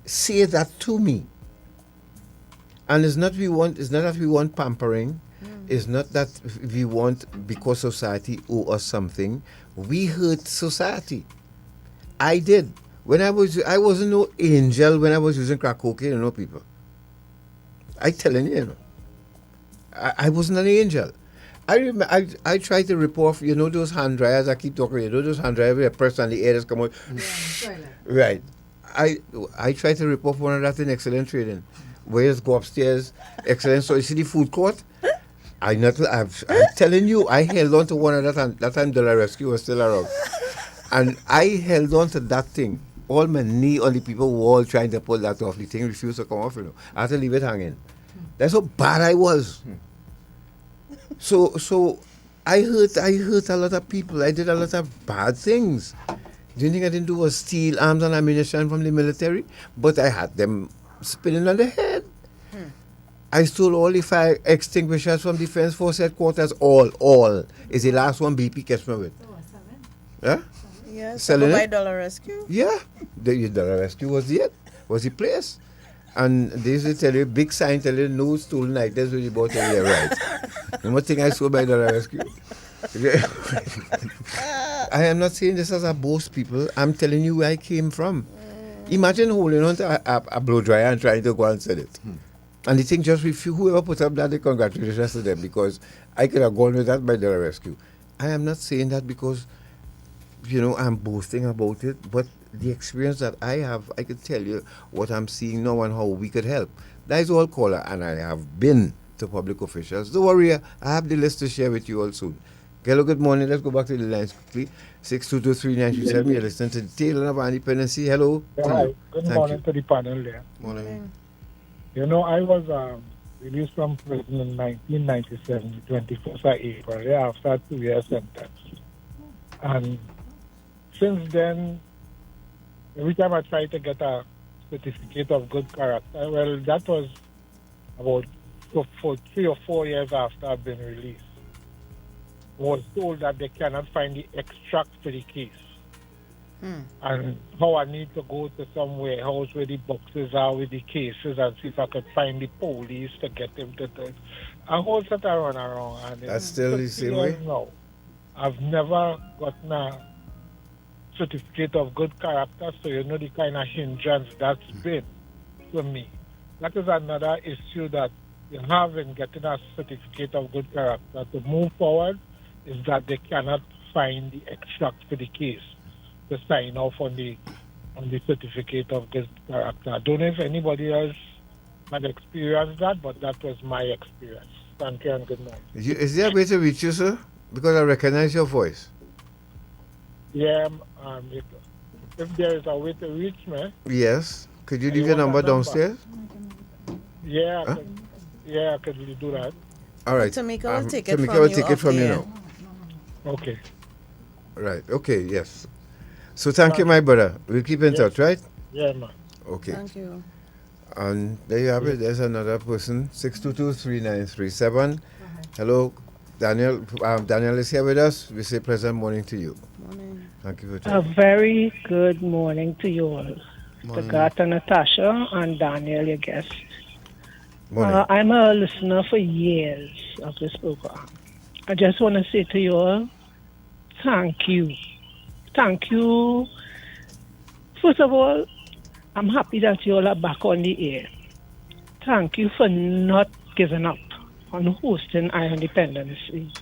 say that to me, and it's not that we want pampering, it's not that we want because society owe us something. We hurt society. I did. I wasn't no angel when I was using crack cocaine, people. I telling you, I wasn't an angel. I tried to rip off, those hand dryers. I keep talking, those hand dryers where press on the air just come out. Right. I tried to rip off one of that in excellent trading. Where just go upstairs, excellent. So you see the food court? I'm telling you, I held on to one of that, and that time Dollar Rescue was still around. And I held on to that thing. All my knee on the people were all trying to pull that off. The thing refused to come off, I had to leave it hanging. That's how bad I was. So I hurt a lot of people. I did a lot of bad things. The only thing I didn't do was steal arms and ammunition from the military, but I had them spinning on the head. I stole all the fire extinguishers from Defense Force headquarters. All. Is the last one BP catch me with. Yeah? Yes, Selling by it? Dollar Rescue. Yeah. The Dollar Rescue was the place. And they used to tell you, big sign tell you, no stolen items when you bought it, yeah, right. The more thing I sold by Dollar Rescue. I am not saying this as a boast, people. I'm telling you where I came from. Imagine holding on to a blow dryer and trying to go and sell it. And the thing just refused. Whoever put up that, congratulations to them, because I could have gone with that by Dollar Rescue. I am not saying that because, I'm boasting about it, but the experience that I have, I could tell you what I'm seeing now and how we could help. That is all, caller, and I have been to public officials. Don't worry, I have the list to share with you all soon. Hello, good morning. Let's go back to the lines quickly. 6223937. You're listening to the tail of our independency. Hello. Hi. Good Thank morning you. to the panel there. Morning. I was released from prison in 1997, 21st of April, after a 2-year sentence. And since then, every time I try to get a certificate of good character, well, that was about for 3 or 4 years after I've been released. I was told that they cannot find the extract for the case. And how I need to go to some warehouse where the boxes are with the cases and see if I could find the police to get them to do it. A whole set of run around. And That's still the same way? No. I've never gotten a certificate of good character, so the kind of hindrance that's been to me. That is another issue that you have in getting a certificate of good character. To move forward is that they cannot find the extract for the case to sign off on the certificate of good character. I don't know if anybody else had experienced that, but that was my experience. Thank you and good night. Is there a way to reach you, sir? Because I recognize your voice. Yeah, if there is a way to reach me. Yes. Could you leave your number downstairs? Yeah, I could really do that. All right. Tamika will take it Tamika from will you take it off from you the now. Okay. Right. Okay. Yes. So thank you, my brother. We'll keep in touch, right? Yeah, man. Okay. Thank you. And there you have it. There's another person. 6223937. Hello, Daniel. Daniel is here with us. We say pleasant morning to you. Morning. Thank you for A taking. very good morning to you all. To Garth and Natasha and Daniel, your guest. Morning. I'm a listener for years of this program. I just want to say to you all, thank you. Thank you. First of all, I'm happy that you all are back on the air. Thank you for not giving up on hosting Iron Dependency.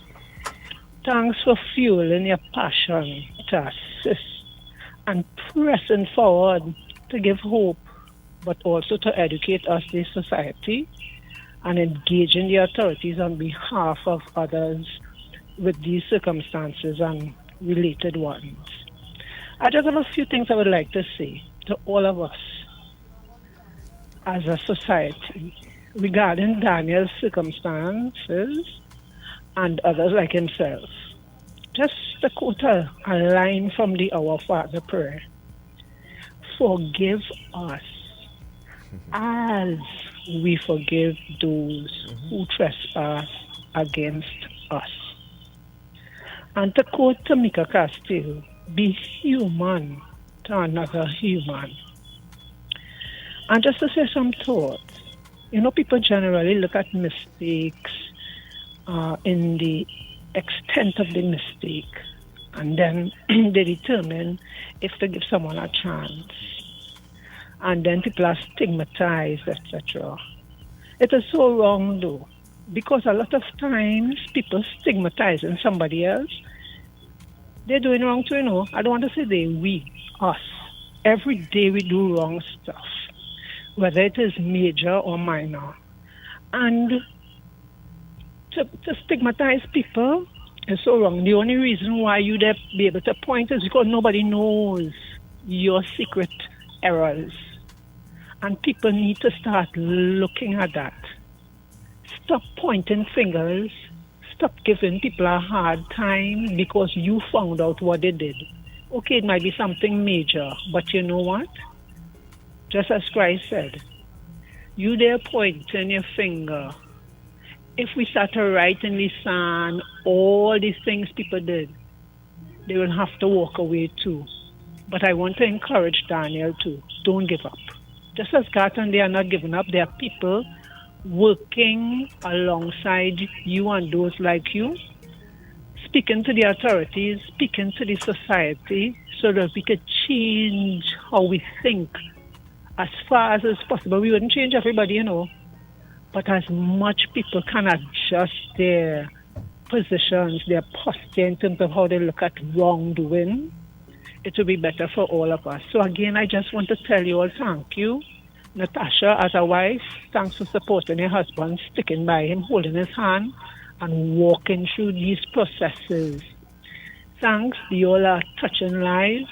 Thanks for fueling your passion to assist and pressing forward to give hope, but also to educate us, the society, and engaging the authorities on behalf of others with these circumstances and related ones. I just have a few things I would like to say to all of us as a society regarding Daniel's circumstances and others like himself. Just to quote a line from the Our Father prayer. Forgive us as we forgive those who trespass against us. And to quote Tamika Castile, be human to another human. And just to say some thoughts, people generally look at mistakes in the extent of the mistake, and then they determine if to give someone a chance. And then people are stigmatized, etc. It is so wrong, though, because a lot of times people stigmatizing somebody else. They're doing wrong too, I don't want to say they, we, us. Every day we do wrong stuff, whether it is major or minor. And to stigmatize people is so wrong. The only reason why you'd be able to point is because nobody knows your secret errors. And people need to start looking at that. Stop pointing fingers. Stop giving people a hard time because you found out what they did. Okay, it might be something major, but you know what? Just as Christ said, you there pointing your finger. If we start to write in the sand all these things people did, they will have to walk away too. But I want to encourage Daniel too. Don't give up. Just as Garth and they are not giving up, there are people working alongside you and those like you, speaking to the authorities, speaking to the society, so that we could change how we think as far as is possible. We wouldn't change everybody, but as much people can adjust their positions, their posture in terms of how they look at wrongdoing, it will be better for all of us. So again, I just want to tell you all thank you. Natasha, as a wife, thanks for supporting your husband, sticking by him, holding his hand, and walking through these processes. Thanks, you all are touching lives.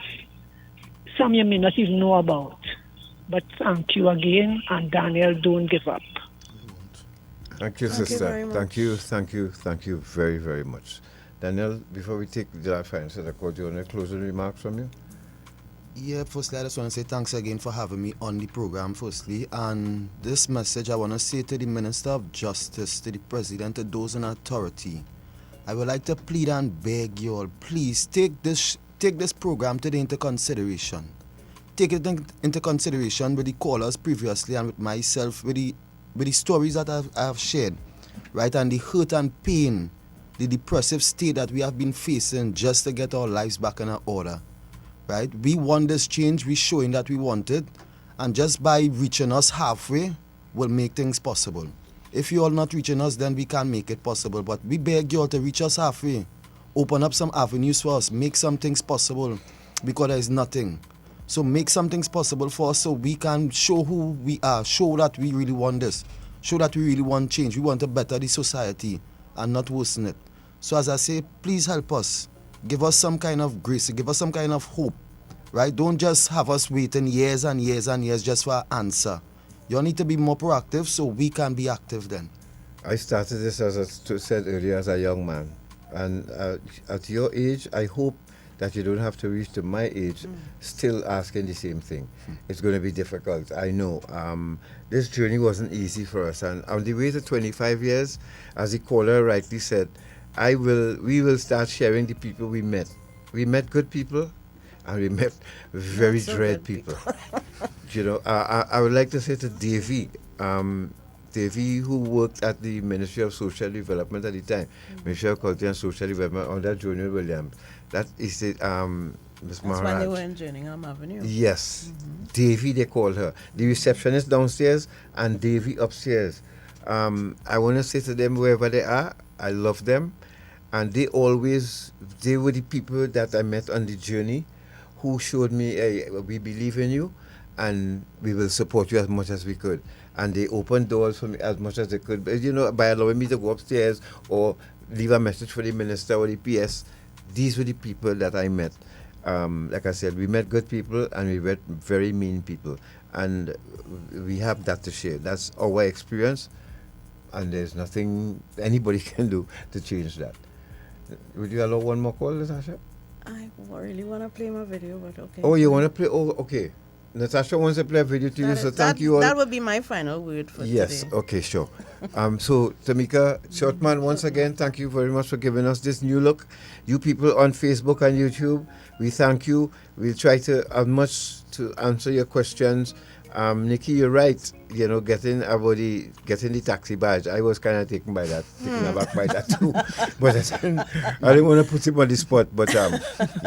Some you may not even know about. But thank you again, and Daniel, don't give up. Thank you, sister. Thank you very, very much. Daniel, before we take the final set of calls, do you want to closing remarks from you? Yeah, firstly, I just want to say thanks again for having me on the program, firstly. And this message I want to say to the Minister of Justice, to the President, to those in authority. I would like to plead and beg you all, please take this program into consideration. Take it into consideration with the callers previously and with myself, with the stories that I have shared, right? And the hurt and pain, the depressive state that we have been facing just to get our lives back in order. Right? We want this change, we're showing that we want it, and just by reaching us halfway will make things possible. If you all not reaching us, then we can't make it possible, but we beg you all to reach us halfway. Open up some avenues for us, make some things possible, because there is nothing. So make some things possible for us so we can show who we are, show that we really want this, show that we really want change, we want to better the society and not worsen it. So as I say, please help us. Give us some kind of grace, give us some kind of hope, right? Don't just have us waiting years and years and years just for an answer. You need to be more proactive so we can be active then. I started this, as I said earlier, as a young man. And at your age, I hope that you don't have to reach to my age still asking the same thing. It's going to be difficult, I know. This journey wasn't easy for us. And on the way to 25 years, as the caller rightly said, we will start sharing the people we met. We met good people, and we met very dread people. I would like to say to Davy, who worked at the Ministry of Social Development at the time, Ministry of Culture and Social Development under Junior Williams. That is it, Ms. Maharaj. That's when they were in Jerningham Avenue. Yes. Davy, they called her. The receptionist downstairs and Davy upstairs. I want to say to them, wherever they are, I love them. And they were the people that I met on the journey who showed me, hey, we believe in you and we will support you as much as we could. And they opened doors for me as much as they could. But, by allowing me to go upstairs or leave a message for the minister or the PS, these were the people that I met. Like I said, we met good people and we met very mean people. And we have that to share. That's our experience. And there's nothing anybody can do to change that. Would you allow one more call, Natasha? I really want to play my video, but okay. Oh, you want to play? Oh, okay. Natasha wants to play a video to you, so thank you all. That would be my final word for today. Yes, okay, sure. So, Tamika Shortman, once again, thank you very much for giving us this new look. You people on Facebook and YouTube, we thank you. We'll try to as much to answer your questions. Nikki, you're right. Getting the taxi badge. I was kind of taken aback by that too. But I didn't want to put him on the spot. But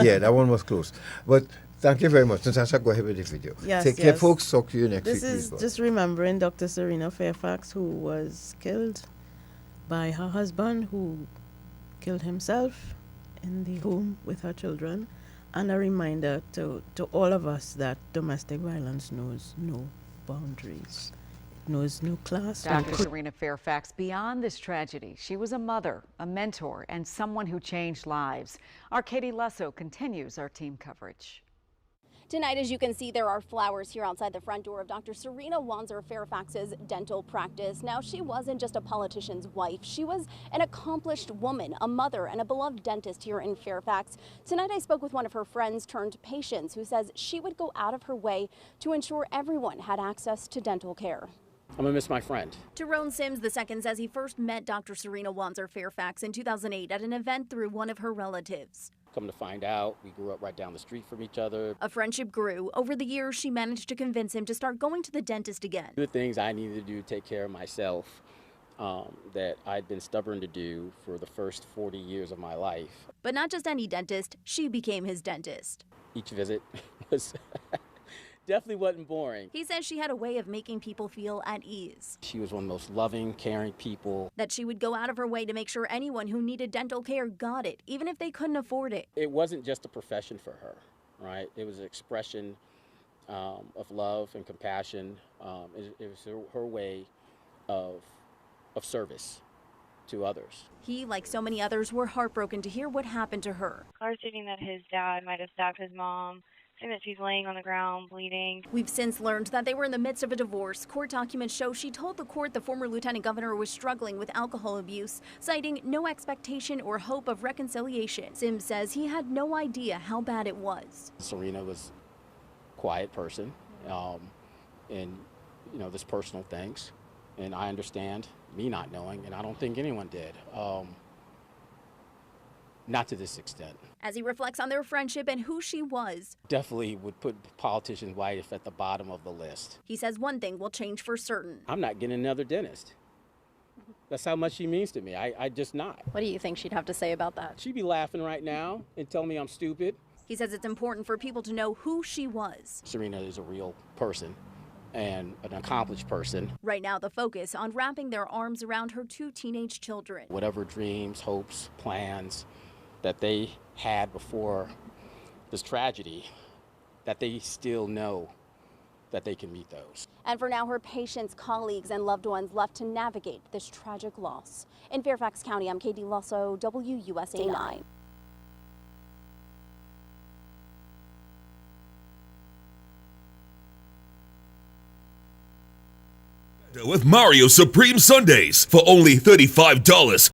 yeah, that one was close. But thank you very much. Natasha, go ahead with the video. Yes, Take care, folks. Talk to you next week. This is just remembering Dr. Serena Fairfax, who was killed by her husband, who killed himself in the home with her children, and a reminder to all of us that domestic violence knows no boundaries. It knows no class. Dr. Serena Fairfax, beyond this tragedy, she was a mother, a mentor, and someone who changed lives. Our Katie Lusso continues our team coverage. Tonight, as you can see, there are flowers here outside the front door of Dr. Serena Wanzer Fairfax's dental practice. Now, she wasn't just a politician's wife. She was an accomplished woman, a mother, and a beloved dentist here in Fairfax. Tonight, I spoke with one of her friends turned patients who says she would go out of her way to ensure everyone had access to dental care. I'm gonna miss my friend. Tyrone Sims II says he first met Dr. Serena Wanzer Fairfax in 2008 at an event through one of her relatives. Come to find out, we grew up right down the street from each other. A friendship grew. Over the years, she managed to convince him to start going to the dentist again. The things I needed to do to take care of myself that I'd been stubborn to do for the first 40 years of my life. But not just any dentist, she became his dentist. Each visit was definitely wasn't boring. He says she had a way of making people feel at ease. She was one of the most loving, caring people. That she would go out of her way to make sure anyone who needed dental care got it, even if they couldn't afford it. It wasn't just a profession for her, right? It was an expression of love and compassion. It was her way of service to others. He, like so many others, were heartbroken to hear what happened to her. Garth stating that his dad might have stabbed his mom, saying that she's laying on the ground bleeding. We've since learned that they were in the midst of a divorce. Court documents show she told the court the former lieutenant governor was struggling with alcohol abuse, citing no expectation or hope of reconciliation. Sims says he had no idea how bad it was. Serena was a quiet person, and there's personal things, and I understand me not knowing, and I don't think anyone did. Not to this extent. As he reflects on their friendship and who she was, Definitely would put politician's wife at the bottom of the list. he says one thing will change for certain. I'm not getting another dentist. That's how much she means to me. I just not. What do you think she'd have to say about that? She'd be laughing right now and tell me I'm stupid. He says it's important for people to know who she was. Serena is a real person and an accomplished person. Right now, the focus on wrapping their arms around her two teenage children. Whatever dreams, hopes, plans that they had before this tragedy, that they still know that they can meet those. And for now, her patients, colleagues, and loved ones left to navigate this tragic loss. In Fairfax County, I'm Katie Lusso, WUSA 9. With Mario Supreme Sundays for only $35.